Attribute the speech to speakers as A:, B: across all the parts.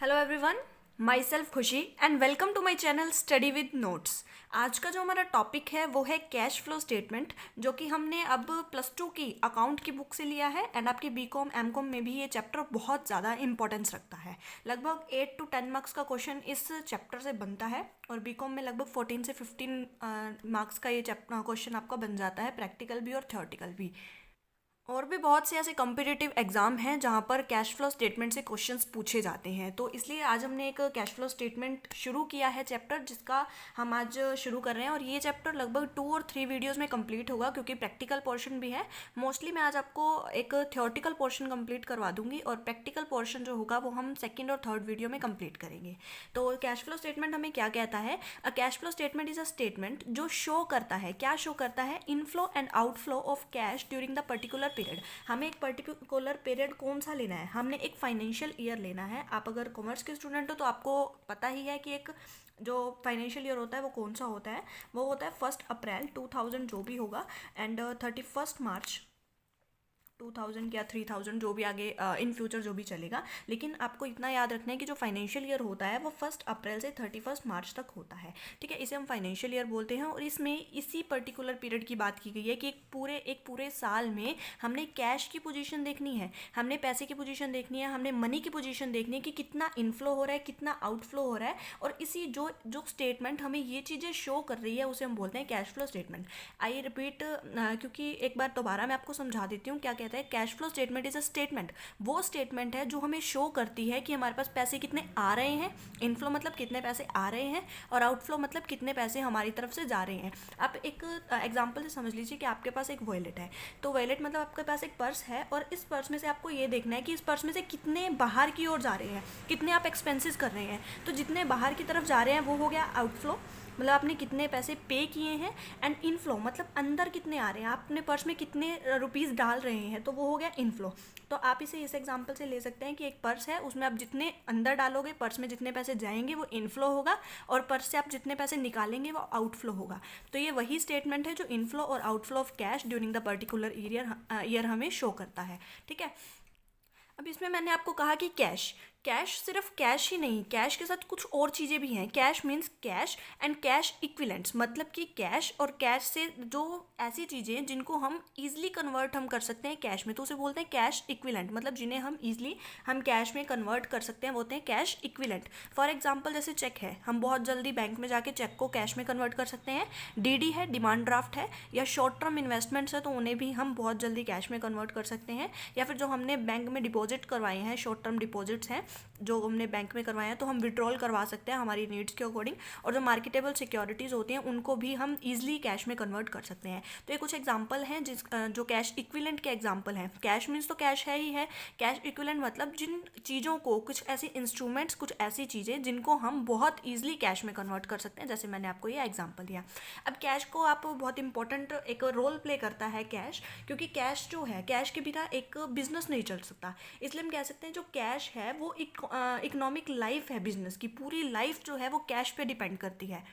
A: Hello everyone, myself Khushi and welcome to my channel study with notes. आज का जो हमारा टॉपिक है वो है कैश फ्लो स्टेटमेंट, जो कि हमने अब +2 की अकाउंट की बुक से लिया है। एंड आपके बीकॉम एमकॉम में भी ये चैप्टर बहुत ज़्यादा इंपॉर्टेंस रखता है। लगभग 8 to 10 मार्क्स का क्वेश्चन इस चैप्टर से बनता है और बीकॉम में लगभग 14 से 15 मार्क्स का ये क्वेश्चन आपका बन जाता है, प्रैक्टिकल भी और थ्योरेटिकल भी। और भी बहुत से ऐसे कॉम्पिटिटिव एग्जाम हैं जहाँ पर कैश फ्लो स्टेटमेंट से क्वेश्चंस पूछे जाते हैं। तो इसलिए आज हमने एक कैश फ्लो स्टेटमेंट शुरू किया है चैप्टर, जिसका हम आज शुरू कर रहे हैं। और ये चैप्टर लगभग 2 और 3 वीडियोस में कंप्लीट होगा, क्योंकि प्रैक्टिकल पोर्शन भी है। मोस्टली मैं आज आपको एक थ्योरेटिकल पोर्शन कंप्लीट करवा दूंगी और प्रैक्टिकल पोर्शन जो होगा वो हम सेकेंड और थर्ड वीडियो में कंप्लीट करेंगे। तो कैश फ्लो स्टेटमेंट हमें क्या कहता है? A cash flow statement is a statement जो शो करता है, क्या शो करता है? Inflow and outflow of cash during the particular period. हमें एक पर्टिकुलर पीरियड कौन सा लेना है? हमने एक फाइनेंशियल ईयर लेना है। आप अगर कॉमर्स के स्टूडेंट हो तो आपको पता ही है कि एक जो फाइनेंशियल ईयर होता है वो कौन सा होता है। वो होता है 1 अप्रैल 2000 जो भी होगा एंड 31 मार्च 2000 या 3000 जो भी आगे इन फ्यूचर जो भी चलेगा। लेकिन आपको इतना याद रखना है कि जो फाइनेंशियल ईयर होता है वो 1 अप्रैल से 31 मार्च तक होता है। ठीक है, इसे हम फाइनेंशियल ईयर बोलते हैं। और इसमें इसी पर्टिकुलर पीरियड की बात की गई है कि एक पूरे साल में हमने कैश की पोजीशन देखनी है, हमने पैसे की पोजीशन देखनी है, हमने मनी की पोजीशन देखनी है कि कितना इनफ्लो हो रहा है, कितना आउटफ्लो हो रहा है। और इसी जो जो स्टेटमेंट हमें ये चीज़ें शो कर रही है उसे हम बोलते हैं cash flow statement. I repeat, क्योंकि एक बार दोबारा मैं आपको समझा देती हूँ क्या कहते हैं। Cash flow statement is a statement, वो स्टेटमेंट है जो हमें शो करती है कि हमारे पास पैसे कितने आ रहे हैं। इनफ्लो मतलब कितने पैसे आ रहे हैं और आउटफ्लो मतलब कितने पैसे हमारी तरफ से जा रहे हैं। आप एक एग्जांपल से समझ लीजिए कि आपके पास एक वॉलेट है। तो वॉलेट मतलब आपके पास एक पर्स है और इस पर्स में से आपको ये देखना है कि इस पर्स में से कितने बाहर की ओर जा रहे हैं, कितने आप एक्सपेंसेस कर रहे हैं। तो जितने बाहर की तरफ जा रहे हैं वो हो गया आउटफ्लो, मतलब आपने कितने पैसे पे किए हैं। एंड इनफ्लो मतलब अंदर कितने आ रहे हैं, आप अपने पर्स में कितने रुपीज़ डाल रहे हैं, तो वो हो गया इनफ्लो। तो आप इसे इस एग्जांपल से ले सकते हैं कि एक पर्स है, उसमें आप जितने अंदर डालोगे पर्स में जितने पैसे जाएंगे वो इनफ्लो होगा और पर्स से आप जितने पैसे निकालेंगे वो आउटफ्लो होगा। तो ये वही स्टेटमेंट है जो इनफ्लो और outflow of cash during the particular year हमें शो करता है। ठीक है, अब इसमें मैंने आपको कहा कि कैश कैश सिर्फ कैश ही नहीं, कैश के साथ कुछ और चीज़ें भी हैं। Cash means cash and cash equivalents, मतलब कि कैश और कैश से जो ऐसी चीज़ें जिनको हम ईजिली कन्वर्ट हम कर सकते हैं कैश में, तो उसे बोलते हैं कैश इक्विलेंट। मतलब जिन्हें हम ईजिली हम कैश में कन्वर्ट कर सकते हैं, बोलते हैं कैश इक्विलेंट। फॉर एग्जाम्पल जैसे चेक है, हम बहुत जल्दी बैंक में जाके चेक को कैश में कन्वर्ट कर सकते हैं। डीडी है, डिमांड ड्राफ्ट है, या शॉर्ट टर्म इन्वेस्टमेंट्स है तो उन्हें भी हम बहुत जल्दी कैश में कन्वर्ट कर सकते हैं। या फिर जो हमने बैंक में डिपॉजिट करवाए हैं, शॉर्ट टर्म डिपॉजिट्स हैं जो हमने बैंक में करवाए हैं, तो हम विड्रॉल करवा सकते हैं हमारी नीड्स के अकॉर्डिंग। और जो मार्केटेबल सिक्योरिटीज़ होती हैं उनको भी हम ईजिली कैश में कन्वर्ट कर सकते हैं। तो ये कुछ एग्जांपल हैं जो कैश इक्विलेंट के एग्जांपल हैं। कैश मीन्स तो कैश है ही है, कैश इक्विलेंट मतलब जिन चीज़ों को, कुछ ऐसे इंस्ट्रूमेंट्स, कुछ ऐसी चीज़ें जिनको हम बहुत ईजिली कैश में कन्वर्ट कर सकते हैं, जैसे मैंने आपको ये एग्जाम्पल दिया। अब कैश को आप बहुत इंपॉर्टेंट एक रोल प्ले करता है कैश, क्योंकि कैश जो है, कैश के बिना एक बिजनेस नहीं चल सकता। इसलिए हम कह सकते हैं जो कैश है वो इकोनॉमिक लाइफ है, बिजनेस की पूरी लाइफ जो है वो कैश पे डिपेंड करती है।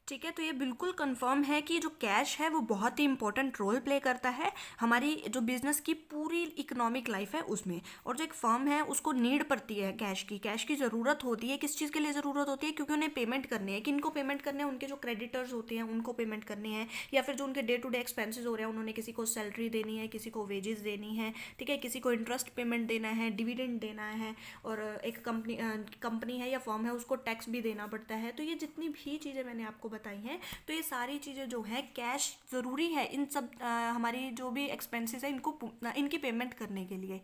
A: ठीक है, तो ये बिल्कुल कंफर्म है कि जो कैश है वो बहुत ही इंपॉर्टेंट रोल प्ले करता है हमारी जो बिजनेस की पूरी इकोनॉमिक लाइफ है उसमें। और जो एक फर्म है उसको नीड पड़ती है कैश की ज़रूरत होती है। किस चीज़ के लिए ज़रूरत होती है? क्योंकि उन्हें पेमेंट करनी है। किनको पेमेंट करने हैं? उनके जो क्रेडिटर्स होते हैं उनको पेमेंट करनी है, या फिर जो उनके डे टू डे एक्सपेंसेस हो रहे हैं, उन्होंने किसी को सैलरी देनी है, किसी को वेजेस देनी है, ठीक है, किसी को इंटरेस्ट पेमेंट देना है, डिविडेंड देना है, और एक कंपनी है या फर्म है उसको टैक्स भी देना पड़ता है। तो ये जितनी भी चीज़ें मैंने आपको बताई हैं, तो ये सारी चीज़ें जो है कैश ज़रूरी है इन सब हमारी जो भी एक्सपेंसेस है इनकी पेमेंट करने के लिए।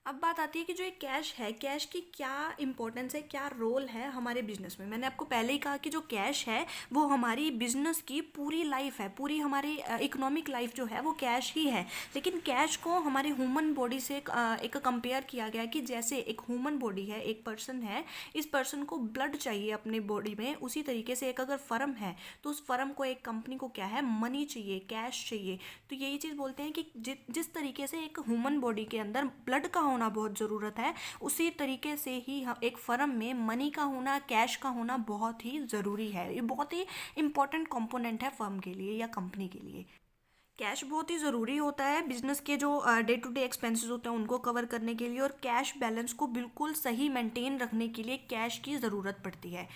A: अब बात आती है कि जो ये कैश है, कैश की क्या इंपॉर्टेंस है, क्या रोल है हमारे बिजनेस में। मैंने आपको पहले ही कहा कि जो कैश है वो हमारी बिजनेस की पूरी लाइफ है, पूरी हमारी इकोनॉमिक लाइफ जो है वो कैश ही है। लेकिन कैश को हमारे ह्यूमन बॉडी से एक कंपेयर किया गया कि जैसे एक ह्यूमन बॉडी है, एक पर्सन है, इस पर्सन को ब्लड चाहिए अपने बॉडी में, उसी तरीके से एक अगर फर्म है तो उस फर्म को, एक कंपनी को क्या है, मनी चाहिए, कैश चाहिए। तो यही चीज़ बोलते हैं कि जिस तरीके से एक ह्यूमन बॉडी के अंदर ब्लड का होना बहुत ज़रूरत है, उसी तरीके से ही एक फर्म में मनी का होना, कैश का होना बहुत ही ज़रूरी है। ये बहुत ही इंपॉर्टेंट कंपोनेंट है फर्म के लिए या कंपनी के लिए। कैश बहुत ही ज़रूरी होता है बिजनेस के जो डे टू डे एक्सपेंसेस होते हैं उनको कवर करने के लिए, और कैश बैलेंस को बिल्कुल सही मेंटेन रखने के लिए कैश की ज़रूरत पड़ती है।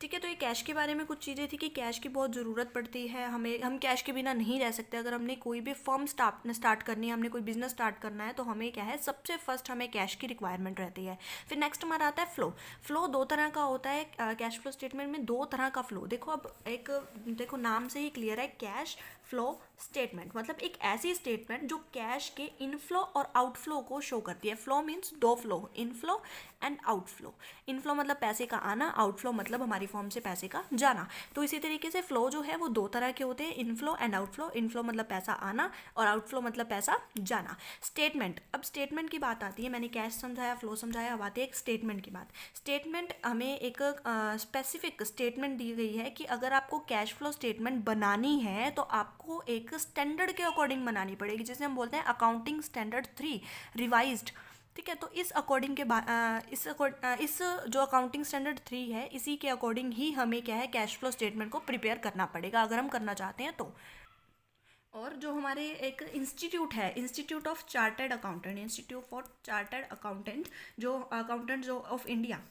A: ठीक है, तो ये कैश के बारे में कुछ चीज़ें थी कि कैश की बहुत ज़रूरत पड़ती है हमें, हम कैश के बिना नहीं रह सकते। अगर हमने कोई भी फर्म स्टार्ट करनी है, हमने कोई बिजनेस स्टार्ट करना है, तो हमें क्या है, सबसे फर्स्ट हमें कैश की रिक्वायरमेंट रहती है। फिर नेक्स्ट हमारा आता है फ्लो। फ्लो दो तरह का होता है, कैश फ्लो स्टेटमेंट में दो तरह का फ्लो। देखो अब एक, देखो नाम से ही क्लियर है, कैश फ्लो स्टेटमेंट मतलब एक ऐसी स्टेटमेंट जो कैश के इनफ्लो और आउटफ्लो को शो करती है। फ्लो मीन्स दो flow, inflow and outflow. Inflow मतलब पैसे का आना, आउटफ्लो मतलब हमारी फॉर्म से पैसे का जाना। तो इसी तरीके से फ्लो जो है वो दो तरह के होते हैं, इनफ्लो एंड आउटफ्लो। इनफ्लो मतलब पैसा आना और आउटफ्लो मतलब पैसा जाना। स्टेटमेंट, अब स्टेटमेंट की बात आती है, मैंने कैश समझाया, फ्लो समझाया, अब आती है एक स्टेटमेंट की बात। स्टेटमेंट हमें एक स्पेसिफिक स्टेटमेंट दी गई है कि अगर आपको कैश फ्लो स्टेटमेंट बनानी है तो आपको एक स्टैंडर्ड के अकॉर्डिंग बनानी पड़ेगी, जिसे हम बोलते हैं अकाउंटिंग स्टैंडर्ड 3 रिवाइज्ड। ठीक है, तो इस अकॉर्डिंग के बाद इस जो अकाउंटिंग स्टैंडर्ड 3 है, इसी के अकॉर्डिंग ही हमें क्या है, कैश फ्लो स्टेटमेंट को प्रिपेयर करना पड़ेगा अगर हम करना चाहते हैं तो। और जो हमारे एक इंस्टीट्यूट है, institute of chartered accountant, institute for chartered accountant, जो अकाउंटेंट जो of India,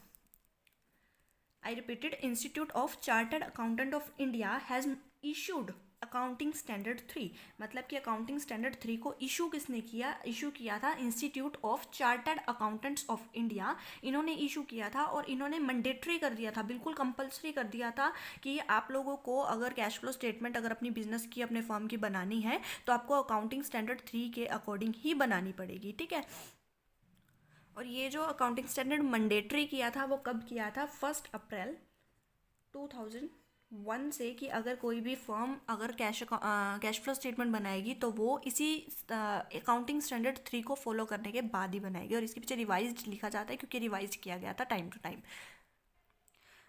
A: I repeated, institute of chartered accountant of India has issued accounting standard 3। मतलब कि अकाउंटिंग स्टैंडर्ड 3 को इशू किसने किया, इशू किया था institute of chartered accountants of India. इन्होंने इशू किया था और इन्होंने मैंडेटरी कर दिया था, बिल्कुल कंपलसरी कर दिया था कि आप लोगों को अगर कैश फ्लो स्टेटमेंट अगर अपनी बिजनेस की, अपने फर्म की बनानी है तो आपको अकाउंटिंग स्टैंडर्ड 3 के अकॉर्डिंग ही बनानी पड़ेगी। ठीक है, और ये जो अकाउंटिंग स्टैंडर्ड मैंडेटरी किया था वो कब किया था, 1 अप्रैल 2001 से, कि अगर कोई भी फर्म अगर कैश फ्लो स्टेटमेंट बनाएगी तो वो इसी अकाउंटिंग स्टैंडर्ड 3 को फॉलो करने के बाद ही बनाएगी। और इसके पीछे रिवाइज्ड लिखा जाता है क्योंकि रिवाइज किया गया था टाइम टू टाइम।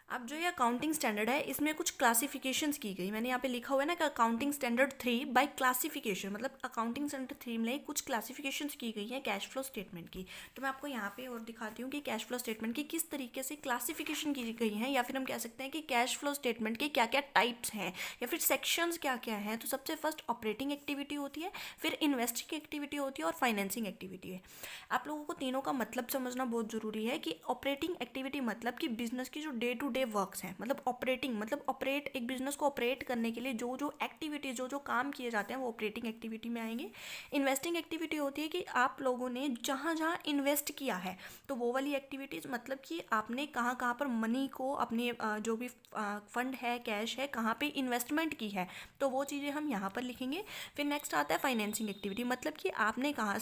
A: अब जो ये अकाउंटिंग स्टैंडर्ड है इसमें कुछ क्लासिफिकेशंस की गई, मैंने यहाँ पे लिखा हुआ है ना कि अकाउंटिंग स्टैंडर्ड 3 बाय क्लासिफिकेशन, मतलब अकाउंटिंग स्टैंडर्ड 3 में कुछ क्लासिफिकेशंस की गई हैं कैश फ्लो स्टेटमेंट की। तो मैं आपको यहाँ पे और दिखाती हूँ कि कैश फ्लो स्टेटमेंट की किस तरीके से क्लासिफिकेशन की गई है, या फिर हम कह सकते हैं कि कैश फ्लो स्टेटमेंट के क्या क्या टाइप्स हैं या फिर सेक्शंस क्या क्या हैं। तो सबसे फर्स्ट ऑपरेटिंग एक्टिविटी होती है, फिर इन्वेस्टिंग एक्टिविटी होती है और फाइनेंसिंग एक्टिविटी है। आप लोगों को तीनों का मतलब समझना बहुत ज़रूरी है कि ऑपरेटिंग एक्टिविटी मतलब कि बिजनेस की जो डे टू डे वर्क्स हैं, मतलब ऑपरेटिंग मतलब ऑपरेट, एक बिजनेस को ऑपरेट करने के लिए जो जो एक्टिविटीज, जो जो काम किए जाते हैं वो ऑपरेटिंग एक्टिविटी में आएंगे। इन्वेस्टिंग एक्टिविटी होती है कि आप लोगों ने जहाँ जहाँ इन्वेस्ट किया है तो वो वाली एक्टिविटीज़, मतलब कि आपने कहाँ कहाँ पर मनी को, अपने जो भी फंड है, कैश है, कहाँ पे इन्वेस्टमेंट की है, तो वो चीज़ें हम यहाँ पर लिखेंगे। फिर नेक्स्ट आता है फाइनेंसिंग एक्टिविटी, मतलब कि आपने कहाँ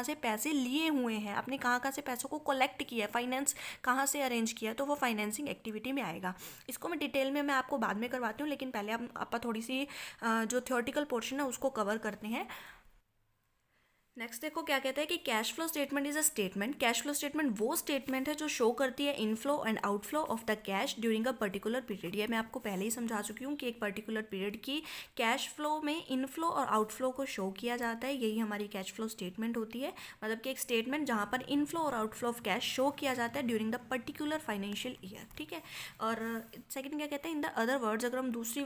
A: से पैसे लिए हुए हैं, आपने कहाँ कहाँ से पैसों को कलेक्ट किया है, फाइनेंस कहाँ से अरेंज किया, तो वो फाइनेंसिंग एक्टिविटी में आएगा। इसको मैं डिटेल में मैं आपको बाद में करवाती हूँ, लेकिन पहले आप थोड़ी सी जो थियोरटिकल पोर्शन है उसको कवर करते हैं। नेक्स्ट देखो क्या कहता है कि cash flow statement is a statement, cash flow statement वो स्टेटमेंट है जो शो करती है inflow and outflow of the cash during a particular period. ये मैं आपको पहले ही समझा चुकी हूँ कि एक पर्टिकुलर पीरियड की कैश फ्लो में इनफ्लो और आउटफ्लो को शो किया जाता है, यही हमारी कैश फ्लो स्टेटमेंट होती है। मतलब कि एक स्टेटमेंट जहाँ पर इनफ्लो और आउटफ्लो ऑफ कैश शो किया जाता है during the particular financial year. ठीक है, और सेकेंड क्या कहता है, इन द अदर वर्ड्स, अगर हम दूसरी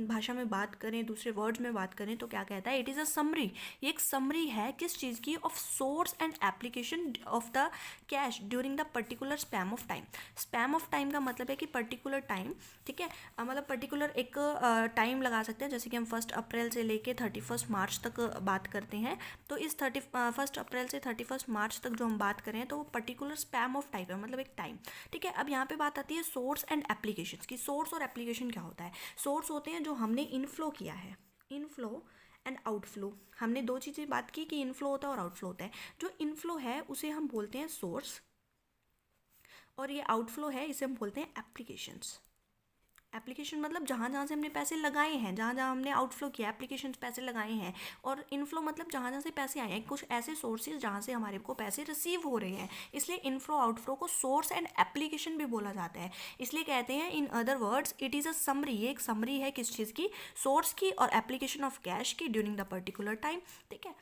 A: भाषा में बात करें, दूसरे वर्ड्स में बात करें तो क्या कहता है, इट इज़ अ समरी। ये एक समरी है किस चीज़ की, of source and application of the cash during the particular span of time. Span of time का मतलब है कि पर्टिकुलर टाइम, ठीक है, मतलब पर्टिकुलर एक टाइम लगा सकते हैं, जैसे कि हम 1 अप्रैल से लेके 31 मार्च तक बात करते हैं, तो इस 1 अप्रैल से 31 मार्च तक जो हम बात करें तो वो पर्टिकुलर स्पैम ऑफ टाइम है, मतलब एक टाइम। ठीक है, अब यहाँ पे बात आती है सोर्स एंड एप्लीकेशन की। सोर्स और एप्लीकेशन क्या होता है, सोर्स होते हैं जो हमने इनफ्लो किया है, इनफ्लो एंड आउटफ्लो। हमने दो चीज़ें बात की कि इनफ्लो होता है और आउटफ्लो होता है। जो इनफ्लो है उसे हम बोलते हैं सोर्स, और ये आउटफ्लो है इसे हम बोलते हैं एप्लीकेशंस। एप्लीकेशन मतलब जहाँ जहाँ से हमने पैसे लगाए हैं, जहाँ जहाँ हमने आउटफ्लो किया, एप्लीकेशन पैसे लगाए हैं। और इनफ्लो मतलब जहाँ जहाँ से पैसे आए हैं, कुछ ऐसे सोर्सेज जहाँ से हमारे को पैसे रिसीव हो रहे हैं, इसलिए इनफ्लो आउटफ्लो को सोर्स एंड एप्लीकेशन भी बोला जाता है। इसलिए कहते हैं in other words it is a summary, ये एक समरी है किस चीज़ की, सोर्स की और एप्लीकेशन ऑफ कैश की ड्यूरिंग द पर्टिकुलर टाइम। ठीक है,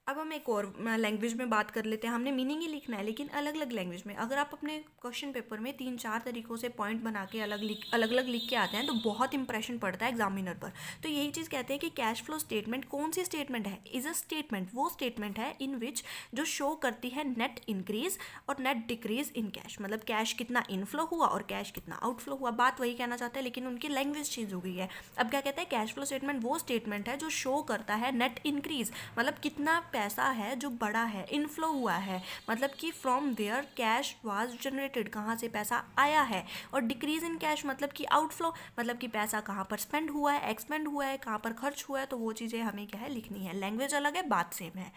A: अब हम एक और लैंग्वेज में बात कर लेते हैं। हमने मीनिंग ही लिखना है लेकिन अलग अलग लैंग्वेज में। अगर आप अपने क्वेश्चन पेपर में 3-4 तरीक़ों से पॉइंट बना के अलग अलग लिख के आते हैं तो बहुत इंप्रेशन पड़ता है एग्जामिनर पर। तो यही चीज़ कहते हैं कि कैश फ्लो स्टेटमेंट कौन सी स्टेटमेंट है, इज़ अ स्टेटमेंट, वो स्टेटमेंट है इन विच जो शो करती है नेट इंक्रीज और नेट डिक्रीज इन कैश, मतलब कैश कितना इनफ्लो हुआ और कैश कितना आउटफ्लो हुआ। बात वही कहना चाहते हैं लेकिन उनकी लैंग्वेज चेंज हो गई है। अब क्या कहते हैं, कैश फ्लो स्टेटमेंट वो स्टेटमेंट है जो शो करता है नेट इंक्रीज, मतलब कितना पैसा है जो बड़ा है, इनफ्लो हुआ है, मतलब कि from where cash was generated, कहाँ से पैसा आया है, और डिक्रीज इन कैश मतलब कि आउटफ्लो, मतलब कि पैसा कहाँ पर स्पेंड हुआ है, एक्सपेंड हुआ है, कहाँ पर खर्च हुआ है। तो वो चीज़ें हमें क्या है लिखनी है। लैंग्वेज अलग है, बात सेम है।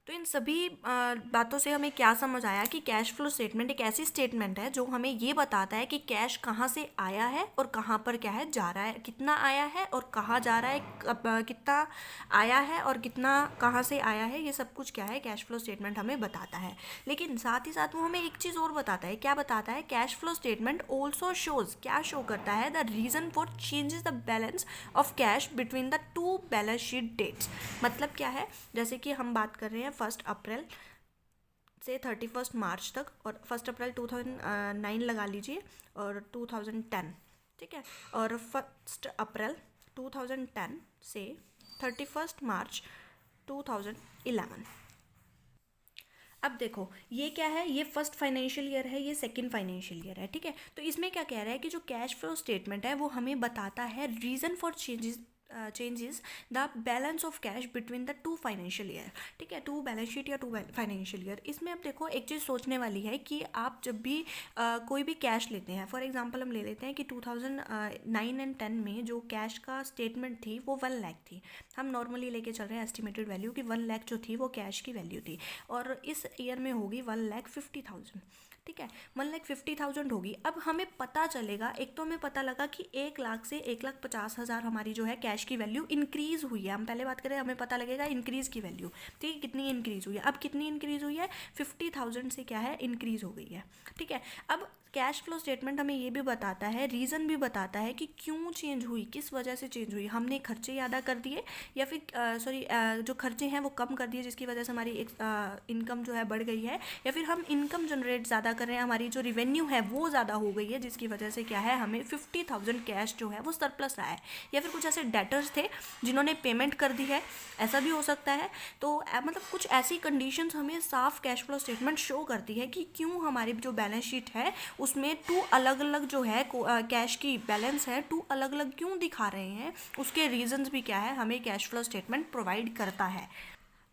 A: तो इन सभी बातों से हमें क्या समझ आया कि कैश फ्लो स्टेटमेंट एक ऐसी स्टेटमेंट है जो हमें ये बताता है कि कैश कहाँ से आया है और कहाँ पर क्या है जा रहा है, कितना आया है और कहाँ जा रहा है, कितना आया है और कितना कहाँ से आया है, ये सब कुछ क्या है कैश फ्लो स्टेटमेंट हमें बताता है। लेकिन साथ ही साथ वो हमें एक चीज़ और बताता है। क्या बताता है, cash flow statement also shows, क्या शो करता है, the reason for changes the balance of cash between the two balance sheet dates. मतलब क्या है, जैसे कि हम बात कर रहे हैं 1 अप्रैल से 31 मार्च तक, और 1 अप्रैल 2009 लगा लीजिए और 2010, ठीक है, और 1 अप्रैल 2010 से 31 मार्च 2011। अब देखो ये क्या है, ये फर्स्ट फाइनेंशियल ईयर है, ये सेकंड फाइनेंशियल ईयर है, ठीक है। तो इसमें क्या कह रहा है कि जो कैश फ्लो स्टेटमेंट है वो हमें बताता है reason for changes the balance of cash between the to financial year, ठीक है, टू बैलेंस शीट या टू फाइनेंशियल ईयर। इसमें अब देखो एक चीज़ सोचने वाली है कि आप जब भी कोई भी कैश लेते हैं, फॉर एग्जांपल हम ले लेते हैं कि 2009 एंड 10 में जो कैश का स्टेटमेंट थी वो 1 लाख थी। हम नॉर्मली लेके चल रहे हैं एस्टिमेटेड वैल्यू कि 1 लाख जो थी वो कैश की वैल्यू थी, और इस ईयर में होगी 1,50,000, ठीक है, 1,50,000 होगी। अब हमें पता चलेगा, एक तो हमें पता लगा कि 1 लाख से 1,50,000 हमारी जो है कैश की वैल्यू इंक्रीज़ हुई है। हम पहले बात करें, हमें पता लगेगा इंक्रीज़ की वैल्यू, ठीक है, कितनी इंक्रीज़ हुई है। अब कितनी इंक्रीज़ हुई है, 50,000 से क्या है इंक्रीज़ हो गई है, ठीक है। अब कैश फ्लो स्टेटमेंट हमें ये भी बताता है, रीज़न भी बताता है कि क्यों चेंज हुई, किस वजह से चेंज हुई। हमने खर्चे ज़्यादा कर दिए या फिर जो खर्चे हैं वो कम कर दिए जिसकी वजह से हमारी इनकम जो है बढ़ गई है, या फिर हम इनकम जनरेट ज़्यादा कर रहे हैं, हमारी जो रिवेन्यू है वो ज़्यादा हो गई है जिसकी वजह से क्या है हमें 50,000 कैश जो है वो सरप्लस रहा है, या फिर कुछ ऐसे डेटर्स थे जिन्होंने पेमेंट कर दी है, ऐसा भी हो सकता है। तो मतलब कुछ ऐसी कंडीशंस हमें साफ कैश फ्लो स्टेटमेंट शो करती है कि क्यों हमारी जो बैलेंस शीट है उसमें टू अलग अलग जो है कैश की बैलेंस है, टू अलग अलग क्यों दिखा रहे हैं, उसके रीजंस भी क्या है हमें कैश फ्लो स्टेटमेंट प्रोवाइड करता है।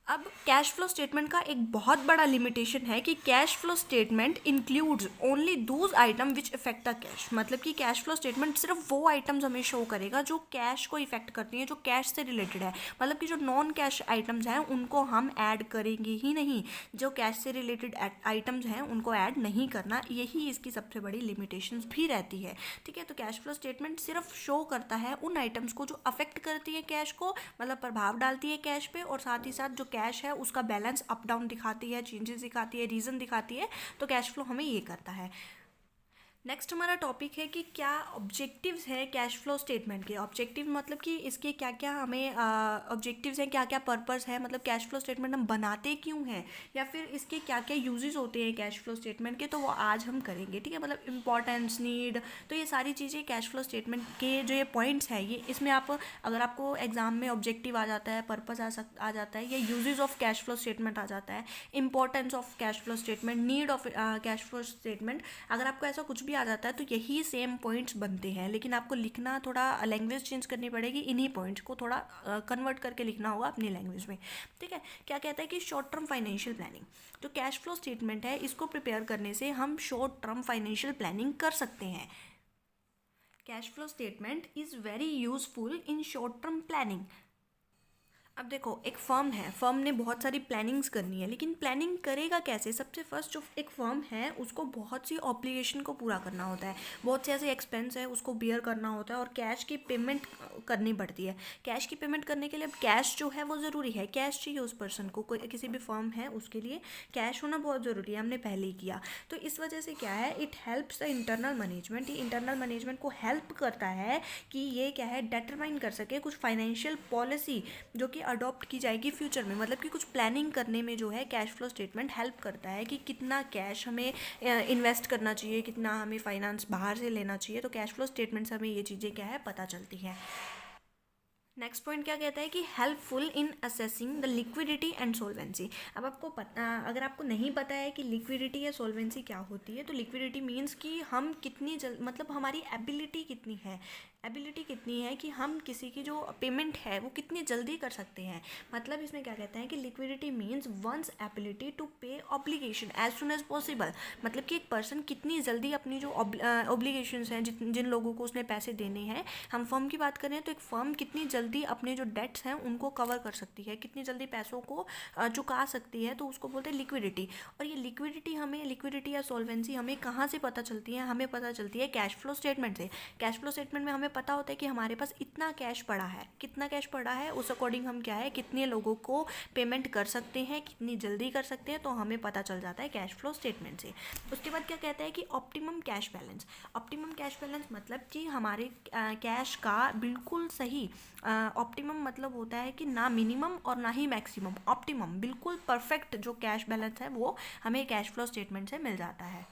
A: अब कैश फ्लो स्टेटमेंट का एक बहुत बड़ा लिमिटेशन है कि cash flow statement includes only those item which effect the cash, मतलब कि कैश फ्लो स्टेटमेंट सिर्फ वो आइटम्स हमें शो करेगा जो कैश को इफेक्ट करती हैं, जो कैश से रिलेटेड है, मतलब कि जो नॉन कैश आइटम्स हैं उनको हम ऐड करेंगे ही नहीं, जो कैश से रिलेटेड आइटम्स हैं उनको ऐड नहीं करना, यही इसकी सबसे बड़ी लिमिटेशंस भी रहती है, ठीक है। तो कैश फ्लो स्टेटमेंट सिर्फ शो करता है उन आइटम्स को जो अफेक्ट करती है कैश को, मतलब प्रभाव डालती है कैश पे, और साथ ही साथ जो कैश है उसका बैलेंस अप डाउन दिखाती है, चेंजेस दिखाती है, रीज़न दिखाती है। तो कैश फ्लो हमें ये करता है। नेक्स्ट हमारा टॉपिक है कि क्या ऑब्जेक्टिव्स हैं कैश फ्लो स्टेटमेंट के। ऑब्जेक्टिव मतलब कि इसके क्या क्या हमें ऑब्जेक्टिव्स हैं, क्या क्या पर्पस है, मतलब कैश फ्लो स्टेटमेंट हम बनाते क्यों हैं, या फिर इसके क्या क्या यूजेस होते हैं कैश फ्लो स्टेटमेंट के, तो वो आज हम करेंगे, ठीक है। मतलब इंपॉर्टेंस, नीड, तो ये सारी चीज़ें कैश फ्लो स्टेटमेंट के जो ये पॉइंट्स हैं, ये इसमें आप अगर आपको एग्जाम में ऑब्जेक्टिव आ जाता है, पर्पस आ जाता है, या uses of cash flow statement आ जाता है, importance of cash flow statement, need of cash flow statement, अगर आपको ऐसा कुछ भी आ जाता है तो यही सेम पॉइंट्स बनते हैं, लेकिन आपको लिखना थोड़ा लैंग्वेज चेंज करनी पड़ेगी, इन्हीं पॉइंट्स को थोड़ा कन्वर्ट करके लिखना होगा अपनी लैंग्वेज में, ठीक है। क्या कहता है कि शॉर्ट टर्म फाइनेंशियल प्लानिंग, जो कैश फ्लो स्टेटमेंट है इसको प्रिपेयर करने से हम शॉर्ट टर्म फाइनेंशियल प्लानिंग कर सकते हैं। Cash flow statement is very useful in short term planning. अब देखो एक फर्म है, फर्म ने बहुत सारी प्लानिंग्स करनी है, लेकिन प्लानिंग करेगा कैसे। सबसे फर्स्ट जो एक फर्म है उसको बहुत सी ऑब्लिगेशन को पूरा करना होता है, बहुत से ऐसे एक्सपेंस है उसको बियर करना होता है, और कैश की पेमेंट करनी पड़ती है। कैश की पेमेंट करने के लिए अब कैश जो है वो ज़रूरी है, कैश चाहिए उस पर्सन को, कोई किसी भी फर्म है उसके लिए कैश होना बहुत ज़रूरी है, हमने पहले ही किया। तो इस वजह से क्या है, it helps the internal management, ये इंटरनल मैनेजमेंट को हेल्प करता है कि ये क्या है डिटरमाइन कर सके कुछ फाइनेंशियल पॉलिसी जो कि अडॉप्ट की जाएगी फ्यूचर में, मतलब कि कुछ प्लानिंग करने में जो है कैश फ्लो स्टेटमेंट हेल्प करता है कि कितना कैश हमें इन्वेस्ट करना चाहिए, कितना हमें फाइनेंस बाहर से लेना चाहिए। तो कैश फ्लो स्टेटमेंट से हमें ये चीज़ें क्या है पता चलती हैं। नेक्स्ट पॉइंट क्या कहता है कि helpful in assessing the liquidity and solvency. अब आपको पता, अगर आपको नहीं पता है कि लिक्विडिटी या सोल्वेंसी क्या होती है, तो लिक्विडिटी मीन्स कि हम कितनी मतलब हमारी एबिलिटी कितनी है, एबिलिटी कितनी है कि हम किसी की जो पेमेंट है वो कितनी जल्दी कर सकते हैं। मतलब इसमें क्या कहते हैं कि liquidity means one's ability to pay obligation as soon as possible. मतलब कि एक पर्सन कितनी जल्दी अपनी जो ऑब्लिगेशंस हैं, जिन लोगों को उसने पैसे देने हैं, हम फर्म की बात करें तो एक फर्म कितनी जल्दी अपने जो डेट्स हैं उनको कवर कर सकती है, कितनी जल्दी पैसों को चुका सकती है, तो उसको बोलते हैं लिक्विडिटी। और ये लिक्विडिटी या सॉल्वेंसी हमें कहाँ से पता चलती है? हमें पता चलती है कैश फ्लो स्टेटमेंट से। कैश फ्लो स्टेटमेंट में हमें पता होता है कि हमारे पास इतना कैश पड़ा है, कितना कैश पड़ा है, उस अकॉर्डिंग हम क्या है कितने लोगों को पेमेंट कर सकते हैं, कितनी जल्दी कर सकते हैं, तो हमें पता चल जाता है कैश फ्लो स्टेटमेंट से। उसके बाद क्या कहता है कि optimum cash balance. Optimum cash balance मतलब कि हमारे कैश का बिल्कुल सही, ऑप्टिमम मतलब होता है कि ना मिनिमम और ना ही मैक्सिमम, ऑप्टिमम बिल्कुल परफेक्ट जो कैश बैलेंस है वो हमें कैश फ्लो स्टेटमेंट से मिल जाता है।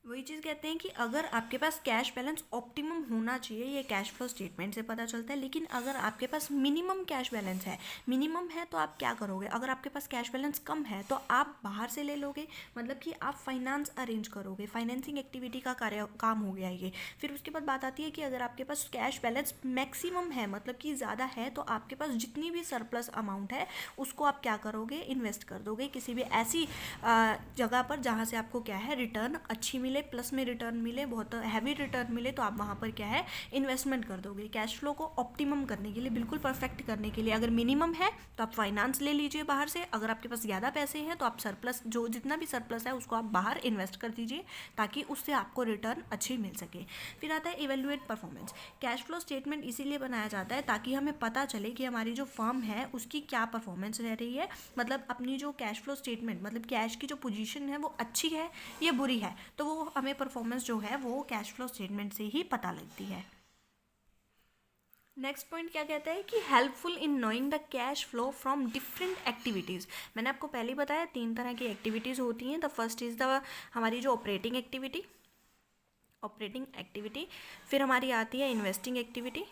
A: वही चीज़ कहते हैं कि अगर आपके पास कैश बैलेंस ऑप्टिमम होना चाहिए, ये कैश फ्लो स्टेटमेंट से पता चलता है। लेकिन अगर आपके पास मिनिमम कैश बैलेंस है, मिनिमम है, तो आप क्या करोगे? अगर आपके पास कैश बैलेंस कम है तो आप बाहर से ले लोगे, मतलब कि आप फाइनेंस अरेंज करोगे, फाइनेंसिंग एक्टिविटी का काम हो गया ये। फिर उसके बाद बात आती है कि अगर आपके पास कैश बैलेंस मैक्सिमम है, मतलब कि ज़्यादा है, तो आपके पास जितनी भी सरप्लस अमाउंट है उसको आप क्या करोगे? इन्वेस्ट कर दोगे किसी भी ऐसी जगह पर जहाँ से आपको क्या है रिटर्न अच्छी मिले, प्लस में रिटर्न मिले, बहुत हैवी रिटर्न मिले, तो आप वहाँ पर क्या है इन्वेस्टमेंट कर दोगे। कैश फ्लो को ऑप्टिमम करने के लिए, बिल्कुल परफेक्ट करने के लिए, अगर मिनिमम है तो आप फाइनेंस ले लीजिए बाहर से, अगर आपके पास ज़्यादा पैसे हैं तो आप सरप्लस, जो जितना भी सरप्लस है उसको आप बाहर इन्वेस्ट कर दीजिए ताकि उससे आपको रिटर्न अच्छी मिल सके। फिर आता है evaluate performance. Cash flow statement इसीलिए बनाया जाता है ताकि हमें पता चले कि हमारी जो फर्म है उसकी क्या परफॉर्मेंस रह रही है, मतलब अपनी जो कैश फ्लो स्टेटमेंट, मतलब कैश की जो पोजीशन है वो अच्छी है या बुरी है, तो वो हमें परफॉर्मेंस जो है वो कैश फ्लो स्टेटमेंट से ही पता लगती है। नेक्स्ट पॉइंट क्या कहता है कि helpful in knowing the cash flow from different activities. मैंने आपको पहले ही बताया 3 तरह की एक्टिविटीज़ होती हैं। द फर्स्ट इज़ द हमारी जो ऑपरेटिंग एक्टिविटी, फिर हमारी आती है इन्वेस्टिंग एक्टिविटी,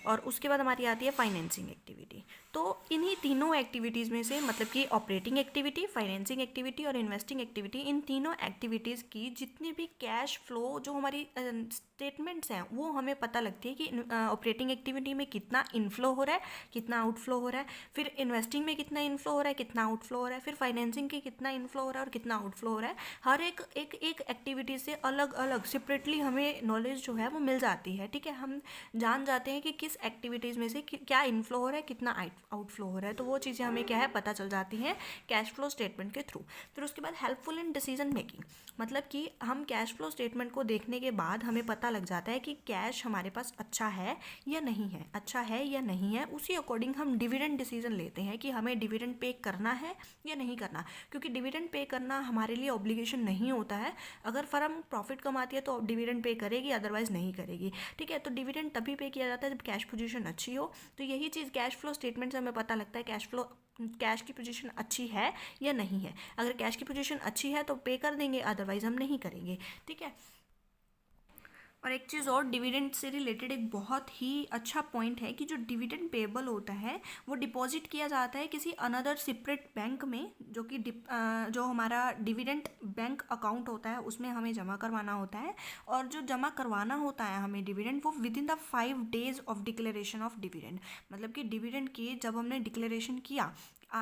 A: और उसके बाद हमारी आती है फाइनेंसिंग एक्टिविटी। तो इन्हीं तीनों एक्टिविटीज़ में से, मतलब कि ऑपरेटिंग एक्टिविटी, फाइनेंसिंग एक्टिविटी और इन्वेस्टिंग एक्टिविटी, इन तीनों एक्टिविटीज़ की जितनी भी कैश फ्लो जो हमारी स्टेटमेंट्स हैं वो हमें पता लगती है कि ऑपरेटिंग एक्टिविटी में कितना इनफ्लो हो रहा है, कितना आउटफ्लो हो रहा है, फिर इन्वेस्टिंग में कितना इनफ्लो हो रहा है, कितना आउटफ्लो हो रहा है, फिर फाइनेंसिंग के कितना इनफ्लो हो रहा है और कितना आउटफ्लो हो रहा है। हर एक एक्टिविटी से अलग अलग सेपरेटली हमें नॉलेज जो है वो मिल जाती है। ठीक है, हम जान जाते हैं कि किस एक्टिविटीज़ में से क्या इनफ्लो हो रहा है, कितना आउटफ्लो हो रहा है, तो वो चीज़ें हमें क्या है पता चल जाती हैं कैश फ्लो स्टेटमेंट के थ्रू। फिर उसके बाद हेल्पफुल इन डिसीजन मेकिंग, मतलब कि हम कैश फ्लो स्टेटमेंट को देखने के बाद हमें पता लग जाता है कि कैश हमारे पास अच्छा है या नहीं है, अच्छा है या नहीं है, उसी अकॉर्डिंग हम डिविडेंड डिसीजन लेते हैं कि हमें डिविडेंड पे करना है या नहीं करना। क्योंकि डिविडेंड पे करना हमारे लिए ऑब्लिगेशन नहीं होता है, अगर फर्म प्रॉफिट कमाती है तो डिविडेंड पे करेगी, अदरवाइज नहीं करेगी। ठीक है, तो डिविडेंड तभी पे किया जाता है जब कैश पोजीशन अच्छी हो। तो यही चीज़ कैश फ्लो स्टेटमेंट से हमें पता लगता है कैश की पोजीशन अच्छी है या नहीं है। अगर कैश की पोजीशन अच्छी है तो पे कर देंगे, अदरवाइज हम नहीं करेंगे। ठीक है, और एक चीज़ और, डिविडेंड से रिलेटेड एक बहुत ही अच्छा पॉइंट है कि जो डिविडेंड पेबल होता है वो डिपॉजिट किया जाता है किसी अनदर सेपरेट बैंक में, जो कि जो हमारा डिविडेंड बैंक अकाउंट होता है उसमें हमें जमा करवाना होता है। और जो जमा करवाना होता है हमें डिविडेंड, वो with in the 5 days of declaration of dividend. मतलब कि डिविडेंड की जब हमने डिक्लेरेशन किया,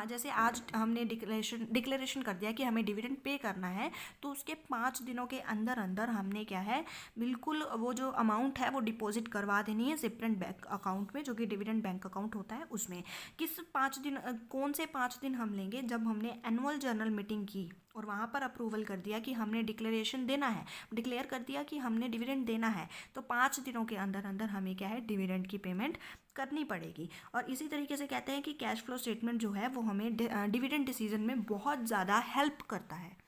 A: जैसे आज हमने डिक्लेरेशन कर दिया कि हमें डिविडेंड पे करना है, तो उसके 5 दिनों के अंदर अंदर हमने क्या है बिल्कुल वो जो अमाउंट है वो डिपॉजिट करवा देनी है सेपरेट बैंक अकाउंट में, जो कि डिविडेंड बैंक अकाउंट होता है उसमें। किस 5 दिन, कौन से 5 दिन हम लेंगे? जब हमने एनुअल जनरल मीटिंग की और वहाँ पर अप्रूवल कर दिया कि हमने डिक्लेरेशन देना है, डिक्लेयर कर दिया कि हमने डिविडेंड देना है, तो 5 दिनों के अंदर अंदर हमें क्या है डिविडेंड की पेमेंट करनी पड़ेगी। और इसी तरीके से कहते हैं कि कैश फ्लो स्टेटमेंट जो है वो हमें डिविडेंड डिसीजन में बहुत ज़्यादा हेल्प करता है।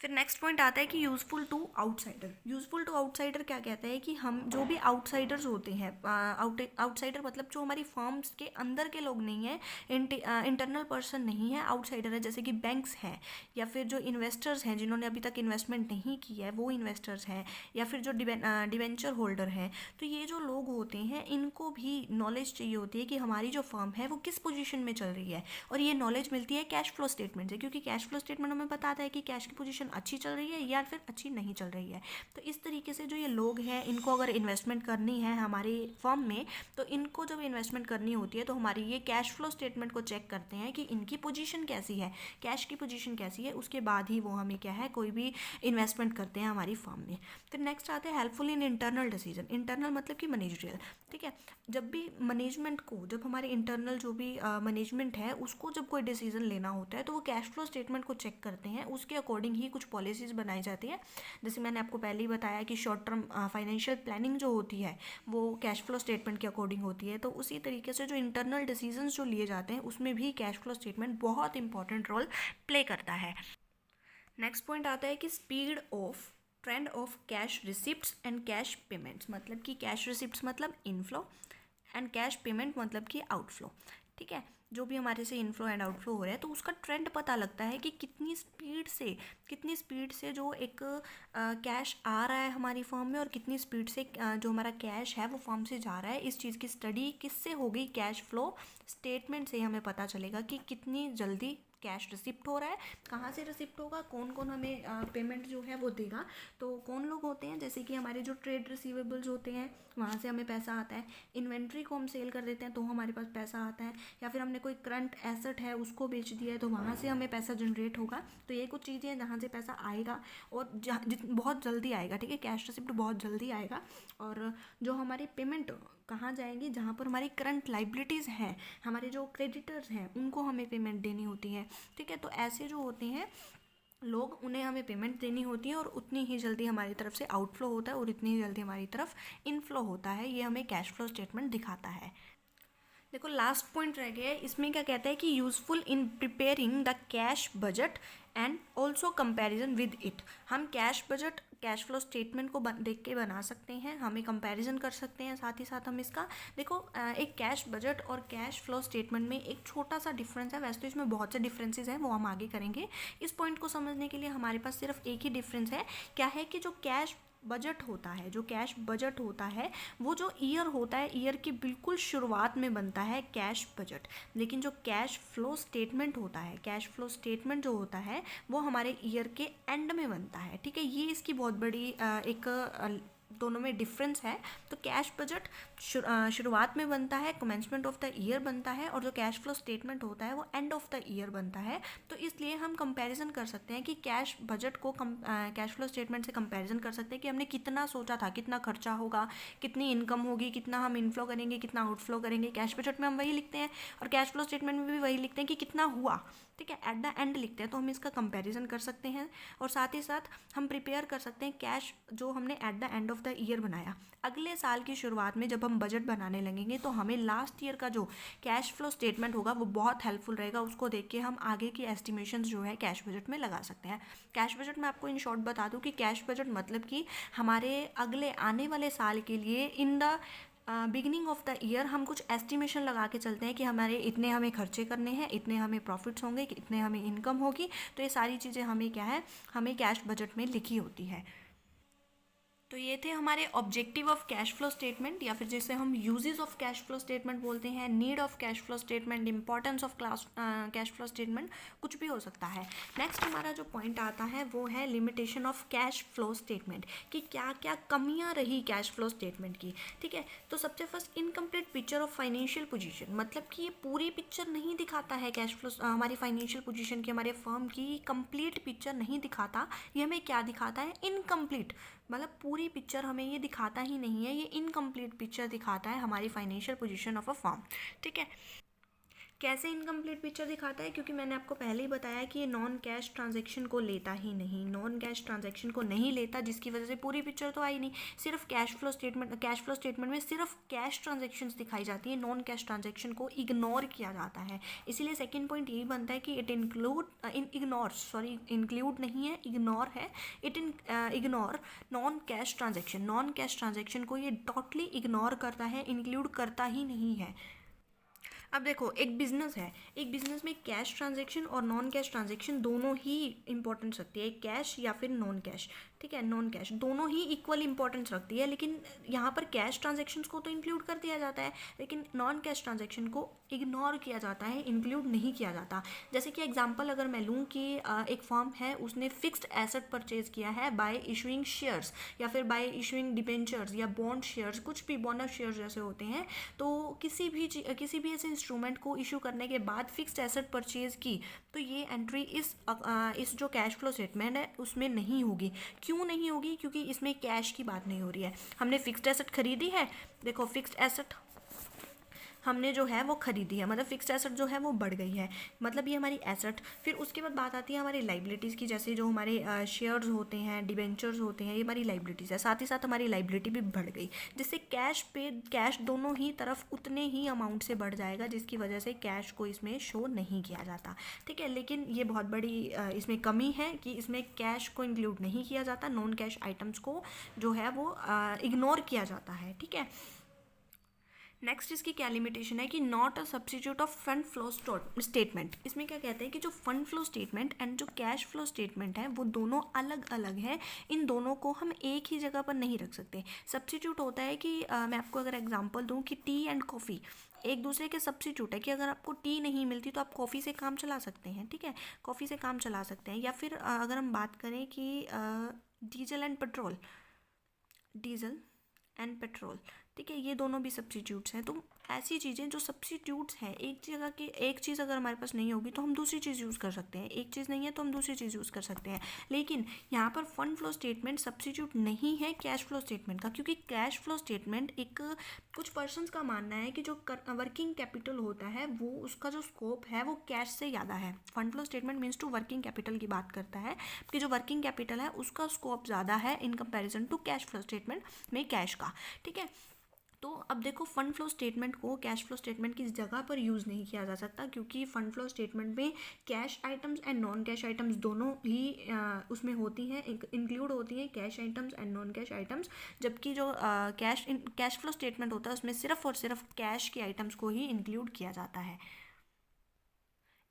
A: फिर नेक्स्ट पॉइंट आता है कि useful to outsider. Useful to outsider क्या कहता है कि हम जो भी आउटसाइडर्स होते हैं, आउटसाइडर मतलब जो हमारी फर्म्स के अंदर के लोग नहीं हैं, इंटरनल पर्सन नहीं है, आउटसाइडर है, जैसे कि बैंक्स हैं, या फिर जो इन्वेस्टर्स हैं जिन्होंने अभी तक इन्वेस्टमेंट नहीं की है वो इन्वेस्टर्स हैं, या फिर जो डिवेंचर होल्डर हैं। तो ये जो लोग होते हैं इनको भी नॉलेज चाहिए होती है कि हमारी जो फर्म है वो किस पोजीशन में चल रही है, और ये नॉलेज मिलती है कैश फ्लो स्टेटमेंट से, क्योंकि कैश फ्लो स्टेटमेंट हमें बताता है कि कैश की पोजीशन अच्छी चल रही है या फिर अच्छी नहीं चल रही है। तो इस तरीके से जो ये लोग हैं इनको अगर इन्वेस्टमेंट करनी है हमारी फर्म में, तो इनको जब इन्वेस्टमेंट करनी होती है तो हमारी ये कैश फ्लो स्टेटमेंट को चेक करते हैं कि इनकी पोजीशन कैसी है, कैश की पोजीशन कैसी है, उसके बाद ही वो हमें क्या है कोई भी इन्वेस्टमेंट करते हैं हमारी फर्म में। फिर नेक्स्ट आते हैं helpful in internal decision. Internal मतलब कि मैनेजरियल, ठीक है। जब भी मैनेजमेंट को, जब हमारे इंटरनल जो भी मैनेजमेंट है उसको जब कोई डिसीजन लेना होता है तो वो कैश फ्लो स्टेटमेंट को चेक करते हैं, उसके अकॉर्डिंग ही कुछ पॉलिसीज़ बनाई जाती है। जैसे मैंने आपको पहले ही बताया कि शॉर्ट टर्म फाइनेंशियल प्लानिंग जो होती है वो कैश फ्लो स्टेटमेंट के अकॉर्डिंग होती है। तो उसी तरीके से जो इंटरनल डिसीजंस जो लिए जाते हैं उसमें भी कैश फ्लो स्टेटमेंट बहुत इंपॉर्टेंट रोल प्ले करता है। नेक्स्ट पॉइंट आता है कि speed of trend of cash receipts and cash payments. मतलब कि कैश रिसिप्ट्स मतलब इनफ्लो एंड कैश पेमेंट मतलब कि आउटफ्लो, ठीक है। जो भी हमारे से इनफ्लो एंड आउटफ्लो हो रहा है तो उसका ट्रेंड पता लगता है कि कितनी स्पीड से जो एक कैश आ रहा है हमारी फर्म में, और कितनी स्पीड से जो हमारा कैश है वो फर्म से जा रहा है। इस चीज़ की स्टडी किससे होगी? कैश फ्लो स्टेटमेंट से हमें पता चलेगा कि कितनी जल्दी कैश रिसिप्ट हो रहा है, कहाँ से रिसिप्ट होगा, कौन कौन हमें पेमेंट जो है वो देगा। तो कौन लोग होते हैं, जैसे कि हमारे जो ट्रेड रिसीवेबल्स होते हैं वहाँ से हमें पैसा आता है, इन्वेंट्री को हम सेल कर देते हैं तो हमारे पास पैसा आता है, या फिर हमने कोई करंट एसेट है उसको बेच दिया है तो वहाँ से हमें पैसा जनरेट होगा। तो ये कुछ चीज़ें हैं जहाँ से पैसा आएगा, और बहुत जल्दी आएगा, ठीक है। कैश रिसिप्ट बहुत जल्दी आएगा। और जो हमारी पेमेंट कहाँ जाएंगी? जहाँ पर हमारी करंट लाइबिलिटीज़ हैं, हमारे जो क्रेडिटर्स हैं उनको हमें पेमेंट देनी होती है, ठीक है। तो ऐसे जो होते हैं लोग, उन्हें हमें पेमेंट देनी होती है, और उतनी ही जल्दी हमारी तरफ से आउटफ्लो होता है और उतनी ही जल्दी हमारी तरफ इनफ्लो होता है। ये हमें कैश फ्लो स्टेटमेंट दिखाता है। देखो लास्ट पॉइंट रह गया है, इसमें क्या कहता है कि useful in preparing the cash budget and also comparison with it. हम cash budget, cash flow statement को देख के बना सकते हैं, हमें कंपैरिजन कर सकते हैं, साथ ही साथ हम इसका देखो एक कैश बजट और कैश फ्लो स्टेटमेंट में एक छोटा सा डिफरेंस है। वैसे तो इसमें बहुत से डिफरेंसेस हैं, वो हम आगे करेंगे। इस पॉइंट को समझने के लिए हमारे पास सिर्फ एक ही डिफरेंस है, क्या है कि जो कैश बजट होता है, जो कैश बजट होता है वो जो ईयर होता है, ईयर की बिल्कुल शुरुआत में बनता है कैश बजट। लेकिन जो कैश फ्लो स्टेटमेंट होता है, कैश फ्लो स्टेटमेंट जो होता है वो हमारे ईयर के एंड में बनता है, ठीक है। ये इसकी बहुत बड़ी एक दोनों में डिफरेंस है। तो कैश बजट शुरुआत में बनता है, कमेंसमेंट ऑफ द ईयर बनता है, और जो कैश फ्लो स्टेटमेंट होता है वो एंड ऑफ द ईयर बनता है। तो इसलिए हम कंपैरिजन कर सकते हैं कि कैश बजट को कैश फ्लो स्टेटमेंट से कंपैरिजन कर सकते हैं कि हमने कितना सोचा था, कितना खर्चा होगा, कितनी इनकम होगी, कितना हम इनफ्लो करेंगे, कितना आउटफ्लो करेंगे। कैश बजट में हम वही लिखते हैं और कैश फ्लो स्टेटमेंट में भी वही लिखते हैं कि कितना हुआ, ठीक है, एट द एंड लिखते हैं। तो हम इसका कंपैरिजन कर सकते हैं, और साथ ही साथ हम प्रिपेयर कर सकते हैं कैश जो हमने at the end of the year बनाया। अगले साल की शुरुआत में जब हम बजट बनाने लगेंगे तो हमें लास्ट ईयर का जो कैश फ्लो स्टेटमेंट होगा वो बहुत हेल्पफुल रहेगा। उसको देख के हम आगे की एस्टिमेशंस जो है कैश बजट में लगा सकते हैं। कैश बजट में आपको इन शॉर्ट बता दूं कि कैश बजट मतलब कि हमारे अगले आने वाले साल के लिए in the beginning of the year हम कुछ एस्टिमेशन लगा के चलते हैं कि हमारे इतने हमें खर्चे करने हैं, इतने हमें प्रॉफिट्स होंगे, इतने हमें इनकम होगी। तो ये सारी चीज़ें हमें क्या है, हमें कैश बजट में लिखी होती है। तो ये थे हमारे objective of cash flow statement, या फिर जैसे हम uses of cash flow statement बोलते हैं, need of cash flow statement, importance of cash flow statement, कुछ भी हो सकता है। नेक्स्ट हमारा जो पॉइंट आता है वो है limitation of cash flow statement, कि क्या क्या कमियां रही कैश फ्लो स्टेटमेंट की, ठीक है। तो सबसे first, incomplete picture of financial position, मतलब कि ये पूरी पिक्चर नहीं दिखाता है कैश फ्लो, हमारी फाइनेंशियल पोजीशन की, हमारे फर्म की कंप्लीट पिक्चर नहीं दिखाता। ये हमें क्या दिखाता है? इनकम्प्लीट, मतलब पूरी पिक्चर हमें ये दिखाता ही नहीं है, ये इनकम्प्लीट पिक्चर दिखाता है हमारी financial position of a firm, ठीक है। कैसे इनकम्प्लीट पिक्चर दिखाता है, क्योंकि मैंने आपको पहले ही बताया कि ये नॉन कैश ट्रांजैक्शन को लेता ही नहीं, नॉन कैश ट्रांजैक्शन को नहीं लेता, जिसकी वजह से पूरी पिक्चर तो आई नहीं। सिर्फ कैश फ्लो स्टेटमेंट में सिर्फ कैश ट्रांजेक्शन्स दिखाई जाती है, नॉन कैश ट्रांजेक्शन को इग्नोर किया जाता है। इसीलिए सेकेंड पॉइंट यही बनता है कि इट इंक्लूड नहीं है, इग्नोर है। इग्नोर नॉन कैश ट्रांजेक्शन को ये टोटली इग्नोर करता है, इंक्लूड करता ही नहीं है। अब देखो, एक बिजनेस है, एक बिजनेस में कैश ट्रांजैक्शन और नॉन कैश ट्रांजैक्शन दोनों ही इंपॉर्टेंस रखती है, कैश या फिर नॉन कैश, ठीक है, नॉन कैश दोनों ही इक्वल इंपॉर्टेंस रखती है। लेकिन यहाँ पर कैश ट्रांजैक्शंस को तो इंक्लूड कर दिया जाता है, लेकिन नॉन कैश ट्रांजैक्शन को इग्नोर किया जाता है, इंक्लूड नहीं किया जाता। जैसे कि एग्जांपल अगर मैं लूँ कि एक फर्म है, उसने फिक्स्ड एसेट परचेज किया है बाय इशूइंग शेयर्स या फिर बाय इशूइंग डिबेंचर्स या बॉन्ड शेयर्स, कुछ भी बोनस शेयर्स जैसे होते हैं, तो किसी भी ऐसे इंस्ट्रूमेंट को इशू करने के बाद फिक्स्ड एसेट परचेज की, तो ये एंट्री इस जो कैश फ्लो स्टेटमेंट है उसमें नहीं होगी। क्यों नहीं होगी? क्योंकि इसमें कैश की बात नहीं हो रही है। हमने फिक्स्ड एसेट खरीदी है, देखो फिक्स्ड एसेट हमने जो है वो खरीदी है, मतलब फिक्स्ड एसेट जो है वो बढ़ गई है, मतलब ये हमारी एसेट। फिर उसके बाद बात आती है हमारी लाइबिलिटीज़ की, जैसे जो हमारे शेयर्स होते हैं, डिबेंचर्स होते हैं, ये हमारी लाइबिलिटीज़ है। साथ ही साथ हमारी लाइबिलिटी भी बढ़ गई, जिससे कैश दोनों ही तरफ उतने ही अमाउंट से बढ़ जाएगा, जिसकी वजह से कैश को इसमें शो नहीं किया जाता, ठीक है। लेकिन ये बहुत बड़ी इसमें कमी है कि इसमें कैश को इंक्लूड नहीं किया जाता, नॉन कैश आइटम्स को जो है वो इग्नोर किया जाता है, ठीक है। नेक्स्ट इसकी क्या लिमिटेशन है कि not a substitute of fund flow statement. इसमें क्या कहते हैं कि जो फंड फ्लो स्टेटमेंट एंड जो कैश फ्लो स्टेटमेंट है वो दोनों अलग अलग है, इन दोनों को हम एक ही जगह पर नहीं रख सकते। सब्सटीट्यूट होता है कि मैं आपको अगर एग्जांपल दूं कि टी एंड कॉफ़ी एक दूसरे के सब्सटीट्यूट है, कि अगर आपको टी नहीं मिलती तो आप कॉफ़ी से काम चला सकते हैं, ठीक है, कॉफ़ी से काम चला सकते हैं। या फिर अगर हम बात करें कि diesel and petrol, diesel and petrol, ठीक है, ये दोनों भी सब्स्टिट्यूट्स हैं। तो ऐसी चीज़ें जो सब्स्टिट्यूट्स हैं, एक जगह की एक चीज़ अगर हमारे पास नहीं होगी तो हम दूसरी चीज़ यूज़ कर सकते हैं, एक चीज़ नहीं है तो हम दूसरी चीज़ यूज़ कर सकते हैं। लेकिन यहाँ पर फंड फ्लो स्टेटमेंट सब्स्टिट्यूट नहीं है कैश फ्लो स्टेटमेंट का, क्योंकि कैश फ्लो स्टेटमेंट एक कुछ पर्सन्स का मानना है कि जो वर्किंग कैपिटल होता है वो उसका जो स्कोप है वो कैश से ज़्यादा है। Fund flow statement means to working capital की बात करता है कि जो वर्किंग कैपिटल है उसका स्कोप ज़्यादा है in comparison to cash flow statement में कैश का, ठीक है। तो अब देखो, फंड फ्लो स्टेटमेंट को कैश फ्लो स्टेटमेंट की जगह पर यूज़ नहीं किया जा सकता, क्योंकि फंड फ्लो स्टेटमेंट में cash items and non cash items दोनों ही उसमें होती हैं, इंक्लूड होती हैं, cash items and non cash items. जबकि जो कैश फ्लो स्टेटमेंट होता है उसमें सिर्फ और सिर्फ कैश की आइटम्स को ही इंक्लूड किया जाता है।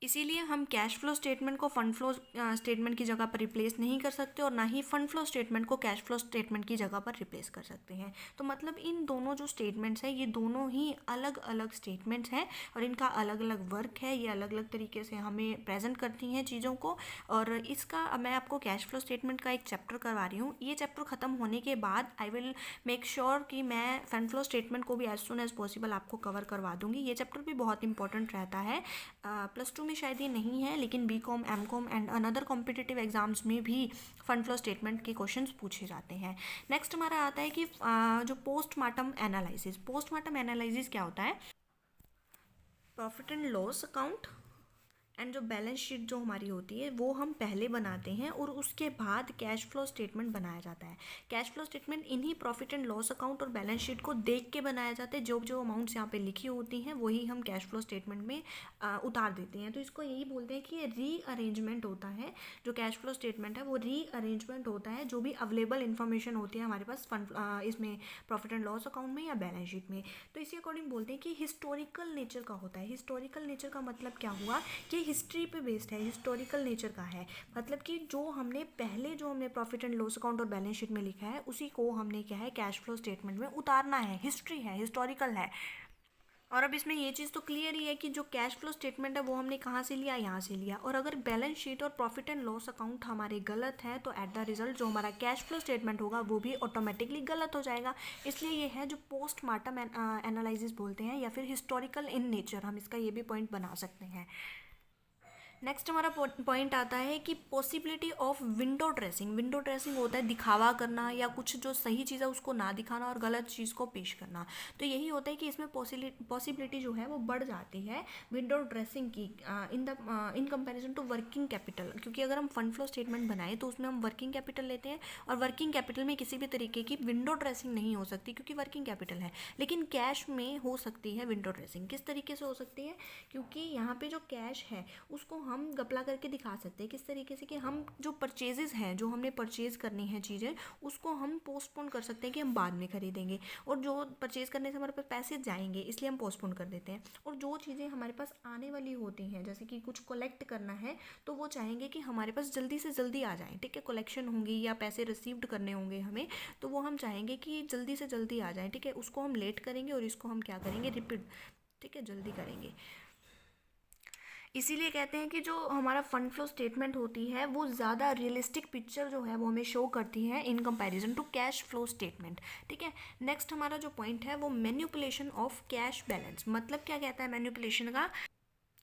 A: इसीलिए हम कैश फ्लो स्टेटमेंट को फंड फ्लो स्टेटमेंट की जगह पर रिप्लेस नहीं कर सकते, और ना ही फंड फ्लो स्टेटमेंट को कैश फ्लो स्टेटमेंट की जगह पर रिप्लेस कर सकते हैं। तो मतलब इन दोनों जो स्टेटमेंट्स हैं ये दोनों ही अलग अलग स्टेटमेंट्स हैं, और इनका अलग अलग वर्क है, ये अलग अलग तरीके से हमें प्रेजेंट करती हैं चीज़ों को। और इसका मैं आपको कैश फ्लो स्टेटमेंट का एक चैप्टर करवा रही हूँ। ये चैप्टर ख़त्म होने के बाद आई विल मेक श्योर कि मैं फंड फ्लो स्टेटमेंट को भी एज सुन एज पॉसिबल आपको कवर करवा दूँगी। ये चैप्टर भी बहुत इंपॉर्टेंट रहता है, +2 में शायद ये नहीं है, लेकिन BCom, MCom and another competitive exams में भी फंड फ्लो स्टेटमेंट के क्वेश्चंस पूछे जाते हैं। नेक्स्ट हमारा आता है कि जो पोस्टमार्टम एनालिसिस क्या होता है? Profit and loss account and जो बैलेंस शीट जो हमारी होती है वो हम पहले बनाते हैं, और उसके बाद कैश फ्लो स्टेटमेंट बनाया जाता है। कैश फ्लो स्टेटमेंट इन्हीं प्रॉफिट एंड लॉस अकाउंट और बैलेंस शीट को देख के बनाया जाता है। जो जो अमाउंट्स यहाँ पे लिखी होती हैं वही हम कैश फ्लो स्टेटमेंट में उतार देते हैं। तो इसको यही बोलते हैं कि ये रीअरेंजमेंट होता है। जो कैश फ्लो स्टेटमेंट है वो रीअरेंजमेंट होता है, जो भी अवेलेबल इन्फॉर्मेशन होती है हमारे पास इसमें प्रॉफिट एंड लॉस अकाउंट में या बैलेंस शीट में। तो इसी अकॉर्डिंग बोलते हैं कि हिस्टोरिकल नेचर का होता है। हिस्टोरिकल नेचर का मतलब क्या हुआ कि हिस्ट्री पे बेस्ड है, हिस्टोरिकल नेचर का है। मतलब कि जो हमने प्रॉफिट एंड लॉस अकाउंट और बैलेंस शीट में लिखा है उसी को हमने क्या है कैश फ्लो स्टेटमेंट में उतारना है। हिस्ट्री है, हिस्टोरिकल है। और अब इसमें ये चीज़ तो क्लियर ही है कि जो कैश फ्लो स्टेटमेंट है वो हमने कहाँ से लिया, यहाँ से लिया। और अगर बैलेंस शीट और प्रॉफिट एंड लॉस अकाउंट हमारे गलत हैं तो एट द रिजल्ट जो हमारा कैश फ्लो स्टेटमेंट होगा वो भी ऑटोमेटिकली गलत हो जाएगा। इसलिए ये है जो पोस्टमार्टम एनालिसिस बोलते हैं, या फिर हिस्टोरिकल इन नेचर, हम इसका ये भी पॉइंट बना सकते हैं। नेक्स्ट हमारा पॉइंट आता है कि possibility of window dressing. Window dressing होता है दिखावा करना या कुछ जो सही चीज़ है उसको ना दिखाना और गलत चीज़ को पेश करना। तो यही होता है कि इसमें पॉसिबिलिटी जो है वो बढ़ जाती है विंडो ड्रेसिंग की in comparison to working capital. क्योंकि अगर हम फंड फ्लो स्टेटमेंट बनाए तो उसमें हम वर्किंग कैपिटल लेते हैं और वर्किंग कैपिटल में किसी भी तरीके की विंडो ड्रेसिंग नहीं हो सकती क्योंकि वर्किंग कैपिटल है। लेकिन कैश में हो सकती है विंडो ड्रेसिंग। किस तरीके से हो सकती है? क्योंकि यहाँ पे जो कैश है उसको हम गपला करके दिखा सकते हैं। किस तरीके से कि हम जो परचेजेस हैं, जो हमने परचेज करनी है चीज़ें, उसको हम पोस्टपोन कर सकते हैं कि हम बाद में खरीदेंगे। और जो परचेज करने से हमारे पास पैसे जाएंगे इसलिए हम पोस्टपोन कर देते हैं। और जो चीज़ें हमारे पास आने वाली होती हैं, जैसे कि कुछ कलेक्ट करना है, तो वो चाहेंगे कि हमारे पास जल्दी से जल्दी आ जाए। ठीक है, कलेक्शन होंगी या पैसे रिसीव्ड करने होंगे हमें, तो वो हम चाहेंगे कि जल्दी से जल्दी आ जाए। ठीक है, उसको हम लेट करेंगे और इसको हम क्या करेंगे, रिपीट। ठीक है, जल्दी करेंगे। इसीलिए कहते हैं कि जो हमारा फंड फ्लो स्टेटमेंट होती है वो ज़्यादा रियलिस्टिक पिक्चर जो है वो हमें शो करती है in comparison to cash flow statement. ठीक है, नेक्स्ट हमारा जो पॉइंट है वो मैनिपुलेशन ऑफ कैश बैलेंस। मतलब क्या कहता है मैनिपुलेशन का?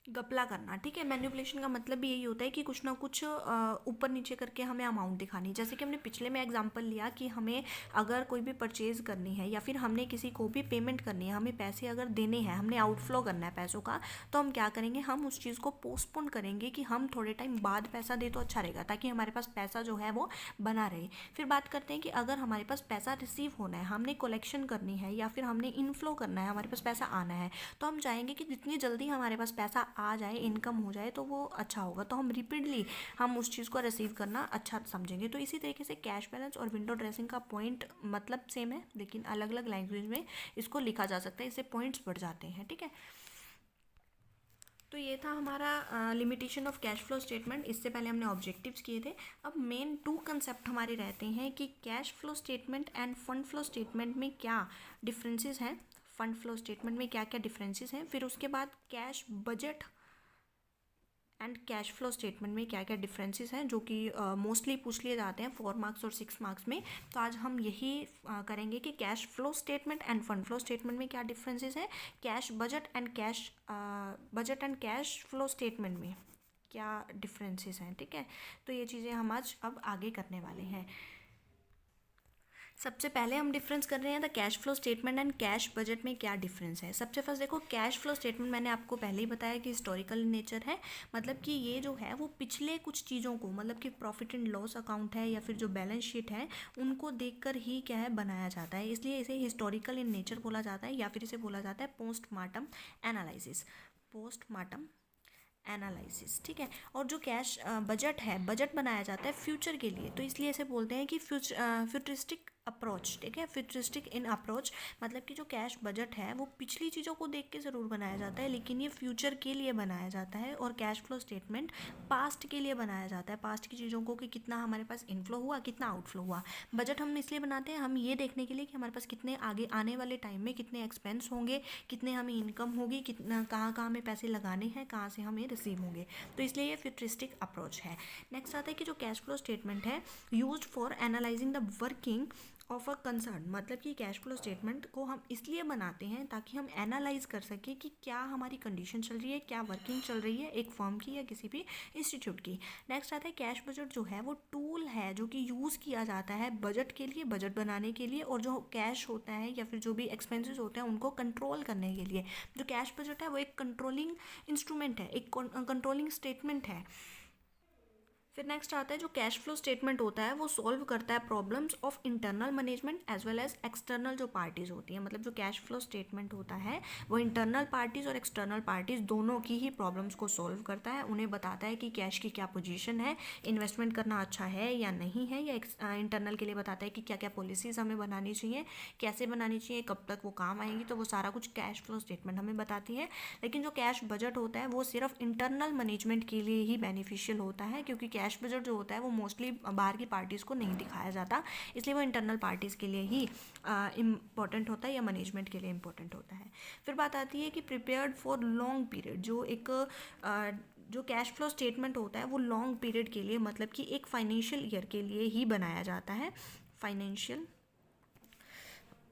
A: गपला करना। ठीक है, मैनिपुलेशन का मतलब भी यही होता है कि कुछ ना कुछ ऊपर नीचे करके हमें अमाउंट दिखानी। जैसे कि हमने पिछले में एग्जांपल लिया कि हमें अगर कोई भी परचेज़ करनी है या फिर हमने किसी को भी पेमेंट करनी है, हमें पैसे अगर देने हैं, हमने आउटफ्लो करना है पैसों का, तो हम क्या करेंगे, हम उस चीज़ को पोस्टपोन करेंगे कि हम थोड़े टाइम बाद पैसा दे तो अच्छा रहेगा, ताकि हमारे पास पैसा जो है वो बना रहे। फिर बात करते हैं कि अगर हमारे पास पैसा रिसीव होना है, हमने कलेक्शन करनी है या फिर हमने इनफ्लो करना है, हमारे पास पैसा आना है, तो हम चाहेंगे कि जितनी जल्दी हमारे पास पैसा आ जाए, इनकम हो जाए, तो वो अच्छा होगा। तो हम रिपीटली हम उस चीज़ को रिसीव करना अच्छा समझेंगे। तो इसी तरीके से कैश बैलेंस और विंडो ड्रेसिंग का पॉइंट मतलब सेम है, लेकिन अलग अलग लैंग्वेज में इसको लिखा जा सकता है, इससे पॉइंट्स बढ़ जाते हैं। ठीक है, तो ये था हमारा limitation of cash flow statement. इससे पहले हमने ऑब्जेक्टिव्स किए थे। अब मेन 2 कंसेप्ट हमारे रहते हैं कि cash flow statement end fund flow statement में क्या डिफरेंसेस हैं, फंड फ्लो स्टेटमेंट में क्या क्या डिफरेंसेस हैं। फिर उसके बाद cash budget and cash flow statement में क्या क्या डिफरेंसेस हैं, जो कि मोस्टली पूछ लिए जाते हैं 4 मार्क्स और 6 मार्क्स में। तो आज हम यही करेंगे कि cash flow statement end fund flow statement में क्या डिफरेंसेस हैं, cash budget and cash flow statement में क्या डिफरेंसेस हैं। ठीक है, तो ये चीज़ें हम आज अब आगे करने वाले हैं। सबसे पहले हम डिफरेंस कर रहे हैं the cash flow statement and cash budget में क्या डिफरेंस है। सबसे फर्स्ट देखो, कैश फ्लो स्टेटमेंट मैंने आपको पहले ही बताया कि हिस्टोरिकल नेचर है। मतलब कि ये जो है वो पिछले कुछ चीज़ों को, मतलब कि प्रॉफिट एंड लॉस अकाउंट है या फिर जो बैलेंस शीट है, उनको देखकर ही क्या है बनाया जाता है, इसलिए इसे हिस्टोरिकल इन नेचर बोला जाता है, या फिर इसे बोला जाता है पोस्टमार्टम एनालिसिस। Postmortem analysis. ठीक है, और जो कैश बजट है, बजट बनाया जाता है फ्यूचर के लिए, तो इसलिए इसे बोलते हैं कि फ्यूचरिस्टिक अप्रोच। ठीक है, फ्यूचरिस्टिक इन अप्रोच, मतलब कि जो कैश बजट है वो पिछली चीज़ों को देख के ज़रूर बनाया जाता है, लेकिन ये फ्यूचर के लिए बनाया जाता है। और कैश फ्लो स्टेटमेंट पास्ट के लिए बनाया जाता है, पास्ट की चीज़ों को कि कितना हमारे पास इनफ्लो हुआ, कितना आउटफ्लो हुआ। बजट हम इसलिए बनाते हैं, हम ये देखने के लिए कि हमारे पास कितने आगे आने वाले टाइम में कितने एक्सपेंस होंगे, कितने हमें इनकम होगी, कितना कहाँ कहाँ हमें पैसे लगाने हैं, कहाँ से हमें रिसीव होंगे। तो इसलिए ये फ्यूचरिस्टिक अप्रोच है। नेक्स्ट आता है कि जो कैश फ्लो स्टेटमेंट है used for analysing the working of a concern. मतलब कि कैश फ्लो स्टेटमेंट को हम इसलिए बनाते हैं ताकि हम एनालाइज कर सकें कि क्या हमारी कंडीशन चल रही है, क्या वर्किंग चल रही है एक फर्म की या किसी भी इंस्टीट्यूट की। नेक्स्ट आता है कैश बजट, जो है वो टूल है जो कि यूज़ किया जाता है बजट के लिए, बजट बनाने के लिए, और जो कैश होता है या फिर जो भी एक्सपेंसेस होते हैं उनको कंट्रोल करने के लिए। जो कैश बजट है वो एक कंट्रोलिंग इंस्ट्रूमेंट है, एक कंट्रोलिंग स्टेटमेंट है। फिर नेक्स्ट आता है जो कैश फ्लो स्टेटमेंट होता है वो सॉल्व करता है problems of internal management as well as external जो पार्टीज़ होती हैं। मतलब जो कैश फ्लो स्टेटमेंट होता है वो इंटरनल पार्टीज़ और एक्सटर्नल पार्टीज़ दोनों की ही प्रॉब्लम्स को सॉल्व करता है। उन्हें बताता है कि कैश की क्या पोजीशन है, इन्वेस्टमेंट करना अच्छा है या नहीं है, या इंटरनल के लिए बताता है कि क्या क्या पॉलिसीज़ हमें बनानी चाहिए, कैसे बनानी चाहिए, कब तक वो काम आएंगी। तो वो सारा कुछ कैश फ्लो स्टेटमेंट हमें बताती है। लेकिन जो कैश बजट होता है वो सिर्फ इंटरनल मैनेजमेंट के लिए ही बेनिफिशियल होता है, क्योंकि कैश बजट जो होता है वो मोस्टली बाहर की पार्टीज़ को नहीं दिखाया जाता, इसलिए वो इंटरनल पार्टीज़ के लिए ही इम्पोर्टेंट होता है या मैनेजमेंट के लिए इम्पोर्टेंट होता है। फिर बात आती है कि प्रिपेयर्ड फॉर लॉन्ग पीरियड। जो एक जो कैश फ्लो स्टेटमेंट होता है वो लॉन्ग पीरियड के लिए, मतलब कि एक फाइनेंशियल ईयर के लिए ही बनाया जाता है। Financial,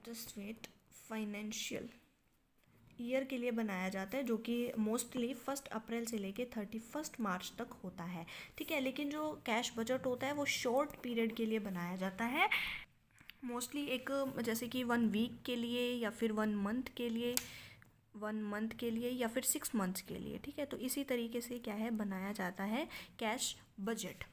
A: just wait, financial year के लिए बनाया जाता है, जो कि मोस्टली 1 अप्रैल से लेके 31 मार्च तक होता है, ठीक है। लेकिन जो कैश बजट होता है वो शॉर्ट पीरियड के लिए बनाया जाता है, मोस्टली एक जैसे कि 1 वीक के लिए या फिर 1 मंथ के लिए, 1 मंथ के लिए या फिर 6 मंथ्स के लिए, ठीक है। तो इसी तरीके से क्या है बनाया जाता है कैश बजट।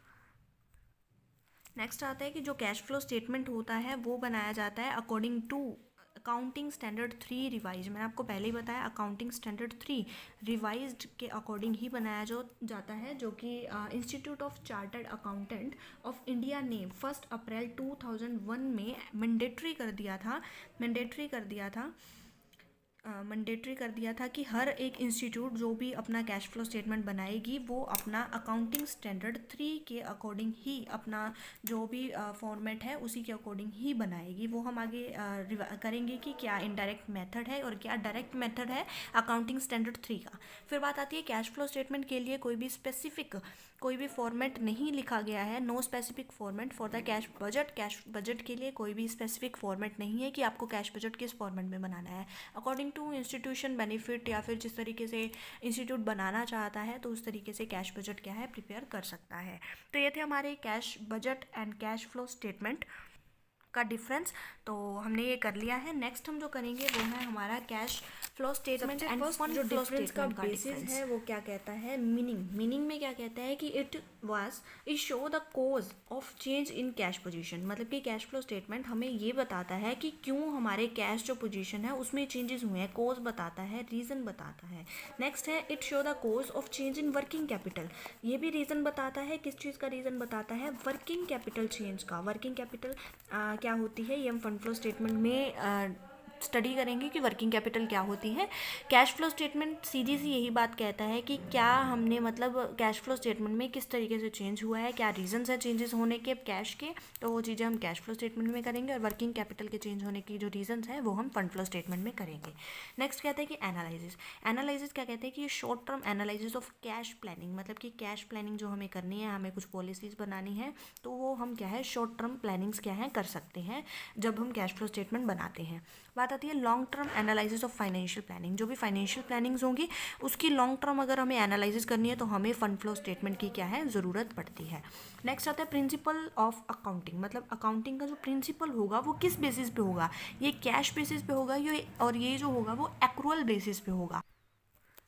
A: नेक्स्ट आता है कि जो कैश फ्लो स्टेटमेंट होता है वो बनाया जाता है according to accounting standard 3 revise. मैंने आपको पहले ही बताया अकाउंटिंग स्टैंडर्ड 3 रिवाइज्ड के अकॉर्डिंग ही बनाया जो जाता है, जो कि institute of chartered accountant of India ने 1 अप्रैल 2001 में मैंडेटरी कर दिया था कि हर एक इंस्टीट्यूट जो भी अपना कैश फ्लो स्टेटमेंट बनाएगी वो अपना अकाउंटिंग स्टैंडर्ड 3 के अकॉर्डिंग ही अपना जो भी फॉर्मेट है उसी के अकॉर्डिंग ही बनाएगी। वो हम आगे करेंगे कि क्या इनडायरेक्ट मेथड है और क्या डायरेक्ट मेथड है अकाउंटिंग स्टैंडर्ड 3 का। फिर बात आती है कैश फ्लो स्टेटमेंट के लिए कोई भी फॉर्मेट नहीं लिखा गया है, no specific format for the cash budget. Cash budget के लिए कोई भी स्पेसिफिक फॉर्मेट नहीं है कि आपको कैश बजट किस फॉर्मेट में बनाना है। अकॉर्डिंग टू इंस्टीट्यूशन बेनिफिट या फिर जिस तरीके से इंस्टीट्यूट बनाना चाहता है तो उस तरीके से कैश बजट क्या है प्रिपेयर कर सकता है। तो ये थे हमारे cash budget and cash flow statement का डिफरेंस, तो हमने ये कर लिया है। नेक्स्ट हम जो करेंगे वो है हमारा cash flow statement end fund
B: जो
A: फ्लो
B: डिफरेंस का
A: स्टेटमेंट का
B: बेसिस
A: डिफरेंस
B: है वो क्या कहता है,
A: मीनिंग में क्या कहता है कि it show the cause of change in cash position. मतलब कि कैश फ्लो स्टेटमेंट हमें ये बताता है कि क्यों हमारे कैश जो पोजीशन है उसमें चेंजेस हुए हैं, कोज बताता है, रीज़न बताता है। नेक्स्ट है it show the cause of change in working capital. ये भी रीज़न बताता है, किस चीज़ का रीज़न बताता है, वर्किंग कैपिटल चेंज का। वर्किंग कैपिटल क्या होती है ये हम फंड फ्लो स्टेटमेंट में स्टडी करेंगे कि वर्किंग कैपिटल क्या होती है। कैश फ्लो स्टेटमेंट सीधी सी यही बात कहता है कि क्या हमने मतलब कैश फ्लो स्टेटमेंट में किस तरीके से चेंज हुआ है, क्या रीजंस है चेंजेस होने के कैश के, तो वो चीज़ें हम कैश फ्लो स्टेटमेंट में करेंगे। और वर्किंग कैपिटल के चेंज होने की जो रीजंस है वो हम फंड फ्लो स्टेटमेंट में करेंगे। नेक्स्ट कहते हैं कि एनालिसिस क्या कहते हैं कि ये short term analysis of cash planning. मतलब कि कैश प्लानिंग जो हमें करनी है, हमें कुछ पॉलिसीज़ बनानी है, तो वो हम क्या है शॉर्ट टर्म प्लानिंग्स क्या है कर सकते हैं जब हम कैश फ्लो स्टेटमेंट बनाते हैं। बात आती है long term analysis of financial planning. जो भी फाइनेंशियल प्लानिंग्स होंगी उसकी लॉन्ग टर्म अगर हमें एनालिसिस करनी है तो हमें फंड फ्लो स्टेटमेंट की क्या है ज़रूरत पड़ती है। नेक्स्ट आता है प्रिंसिपल ऑफ अकाउंटिंग। मतलब अकाउंटिंग का जो प्रिंसिपल होगा वो किस बेसिस पे होगा, ये कैश बेसिस पे होगा ये, और ये जो होगा वो एक्रूअल बेसिस पे होगा।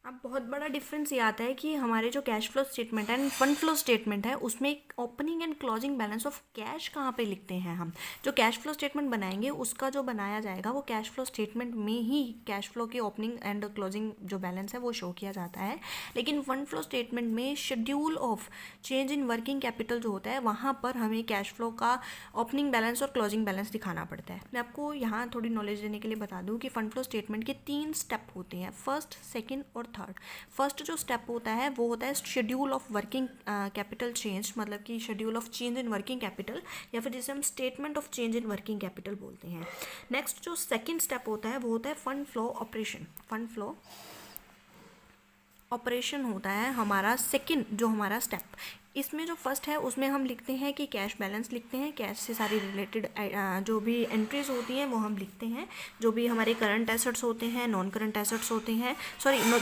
A: अब बहुत बड़ा डिफरेंस ये आता है कि हमारे जो cash flow statement end fund flow statement है उसमें एक opening and closing balance of cash कहाँ पे लिखते हैं। हम जो कैश फ्लो स्टेटमेंट बनाएंगे उसका जो बनाया जाएगा वो कैश फ्लो स्टेटमेंट में ही कैश फ्लो की ओपनिंग एंड क्लोजिंग जो बैलेंस है वो शो किया जाता है। लेकिन फंड फ्लो स्टेटमेंट में schedule of change in working capital जो होता है वहाँ पर हमें कैश फ्लो का ओपनिंग बैलेंस और क्लोजिंग बैलेंस दिखाना पड़ता है। मैं आपको यहाँ थोड़ी नॉलेज देने के लिए बता दूँ कि फंड फ्लो स्टेटमेंट के 3 स्टेप होते हैं, फर्स्ट, सेकेंड और थर्ड। फर्स्ट जो स्टेप होता है वो होता है schedule of working capital change, मतलब कि schedule of change in working capital, या फिर जिसे हम statement of change in working capital बोलते हैं। नेक्स्ट जो सेकंड स्टेप होता है वो होता है fund flow operation. Fund flow operation होता है हमारा सेकंड जो हमारा स्टेप। इसमें जो फर्स्ट है उसमें हम लिखते हैं कि कैश बैलेंस लिखते हैं, कैश से सारी रिलेटेड जो भी एंट्रीज होती हैं वो हम लिखते हैं। जो भी हमारे करंट एसेट्स होते हैं, नॉन करंट एसेट्स होते हैं,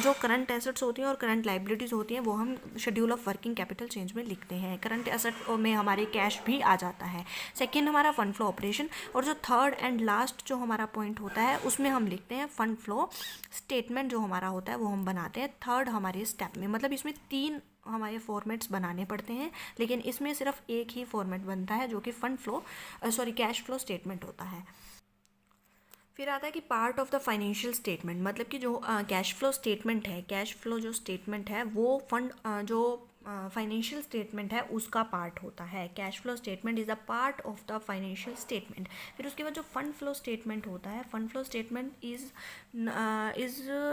A: जो करंट एसेट्स होती हैं और करंट लाइबिलिटीज़ होती हैं वो हम schedule of working capital change में लिखते हैं। करंट एसेट में हमारे कैश भी आ जाता है। सेकेंड हमारा फंड फ्लो ऑपरेशन, और जो थर्ड एंड लास्ट जो हमारा पॉइंट होता है उसमें हम लिखते हैं फंड फ्लो स्टेटमेंट जो हमारा होता है वो हम बनाते हैं थर्ड हमारे स्टेप में। मतलब इसमें 3 हमारे फॉर्मेट्स बनाने पड़ते हैं, लेकिन इसमें सिर्फ एक ही फॉर्मेट बनता है जो कि कैश फ्लो स्टेटमेंट होता है। फिर आता है कि part of the financial statement. मतलब कि जो कैश फ्लो स्टेटमेंट है, कैश फ्लो जो स्टेटमेंट है वो जो फाइनेंशियल स्टेटमेंट है उसका पार्ट होता है। Cash flow statement is a part of the financial statement. फिर उसके बाद जो फंड फ्लो स्टेटमेंट होता है, फंड फ्लो स्टेटमेंट इज़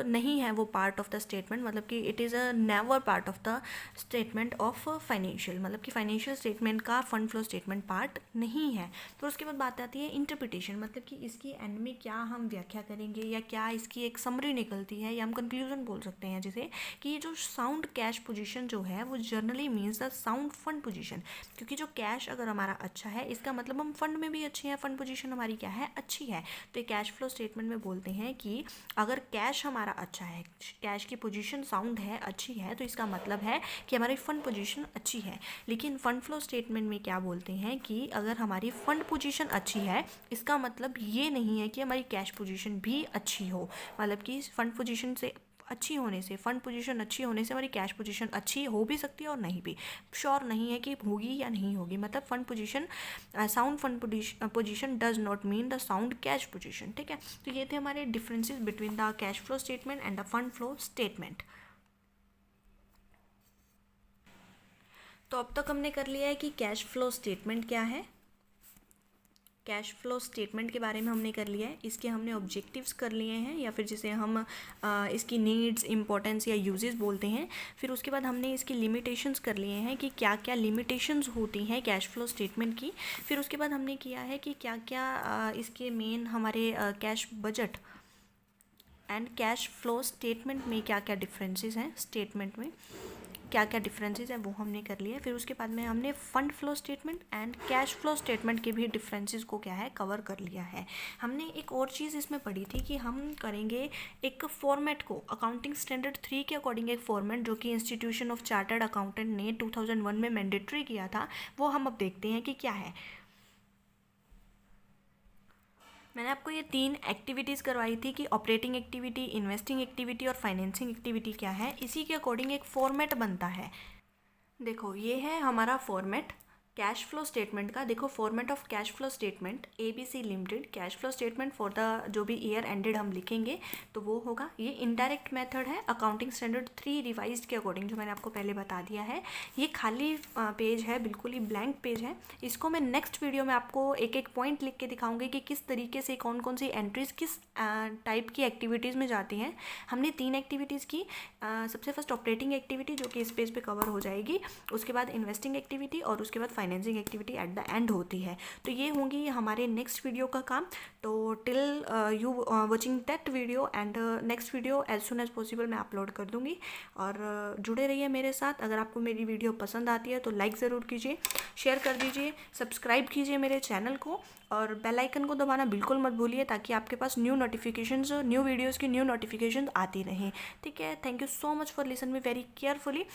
A: नहीं है वो पार्ट ऑफ द स्टेटमेंट। मतलब कि it is a never part of the statement of financial. मतलब कि फाइनेंशियल स्टेटमेंट का फंड फ्लो स्टेटमेंट पार्ट नहीं है। तो उसके बाद बात आती है इंटरप्रिटेशन। मतलब कि इसकी एंड में क्या हम व्याख्या करेंगे या क्या इसकी एक समरी निकलती है या हम कंक्लूजन बोल सकते हैं जिसे, कि ये जो साउंड कैश पोजीशन जो है वो flow generally means the sound fund position, क्योंकि जो कैश अगर हमारा अच्छा है इसका मतलब हम फंड में भी अच्छे हैं, फंड पोजीशन हमारी क्या है, अच्छी है। तो ये कैश फ्लो स्टेटमेंट में बोलते हैं कि अगर कैश हमारा अच्छा है, कैश की पोजीशन साउंड है, अच्छी है, तो इसका मतलब है कि हमारी फंड पोजीशन अच्छी है। लेकिन फंड फ्लो स्टेटमेंट में क्या बोलते हैं कि अगर हमारी फंड पोजीशन अच्छी है इसका मतलब ये नहीं है कि हमारी कैश पोजीशन भी अच्छी हो। मतलब कि फंड पोजीशन से अच्छी होने से, फंड पोजीशन अच्छी होने से हमारी कैश पोजीशन अच्छी हो भी सकती है और नहीं भी, श्योर नहीं है कि होगी या नहीं होगी। मतलब fund position, sound fund position does not mean the sound cash position. ठीक है, तो ये थे हमारे differences between the cash flow statement and the fund flow statement. तो अब तक हमने कर लिया है कि कैश फ्लो स्टेटमेंट क्या है, कैश फ्लो स्टेटमेंट के बारे में हमने कर लिया है, इसके हमने ऑब्जेक्टिव्स कर लिए हैं या फिर जिसे हम इसकी नीड्स, इम्पोर्टेंस या यूजेस बोलते हैं। फिर उसके बाद हमने इसकी लिमिटेशंस कर लिए हैं कि क्या क्या लिमिटेशंस होती हैं कैश फ्लो स्टेटमेंट की। फिर उसके बाद हमने किया है कि क्या क्या इसके मेन हमारे cash budget and cash flow statement में क्या क्या डिफरेंसेस हैं, स्टेटमेंट में क्या क्या डिफरेंसेस है वो हमने कर लिया। फिर उसके बाद में हमने fund flow statement and cash flow statement के भी डिफरेंसेस को क्या है, कवर कर लिया है। हमने एक और चीज़ इसमें पढ़ी थी कि हम करेंगे एक फॉर्मेट को, अकाउंटिंग स्टैंडर्ड 3 के अकॉर्डिंग एक फॉर्मेट जो कि इंस्टीट्यूशन ऑफ चार्टर्ड अकाउंटेंट ने 2001 में मैंडेटरी किया था, वो हम अब देखते हैं कि क्या है। मैंने आपको ये 3 एक्टिविटीज़ करवाई थी कि ऑपरेटिंग एक्टिविटी, इन्वेस्टिंग एक्टिविटी और फाइनेंसिंग एक्टिविटी क्या है, इसी के अकॉर्डिंग एक फॉर्मेट बनता है। देखो ये है हमारा फॉर्मेट कैश फ्लो स्टेटमेंट का। देखो format of cash flow statement ABC limited cash flow statement for the जो भी ईयर एंडेड हम लिखेंगे तो वो होगा, ये इनडायरेक्ट मेथड है अकाउंटिंग स्टैंडर्ड 3 रिवाइज्ड के अकॉर्डिंग, जो मैंने आपको पहले बता दिया है। ये खाली पेज है, बिल्कुल ही ब्लैंक पेज है। इसको मैं नेक्स्ट वीडियो में आपको एक एक पॉइंट लिख के दिखाऊंगी कि किस तरीके से कौन कौन सी एंट्रीज किस टाइप की एक्टिविटीज़ में जाती हैं। हमने 3 एक्टिविटीज़ की, सबसे फर्स्ट ऑपरेटिंग एक्टिविटी जो कि इस पेज पे कवर हो जाएगी, उसके बाद इन्वेस्टिंग एक्टिविटी और उसके बाद financing activity at the end होती है। तो ये होंगी हमारे नेक्स्ट वीडियो का काम। तो till you watching that video and next video as soon as possible मैं अपलोड कर दूँगी। और जुड़े रहिए मेरे साथ। अगर आपको मेरी वीडियो पसंद आती है तो लाइक ज़रूर कीजिए, शेयर कर दीजिए, सब्सक्राइब कीजिए मेरे चैनल को और बेल आइकन को दबाना बिल्कुल मत भूलिए ताकि आपके पास न्यू नोटिफिकेशंस, न्यू वीडियोज़ की न्यू नोटिफिकेशंस आती रहें। ठीक है, thank you so much for listen me very carefully.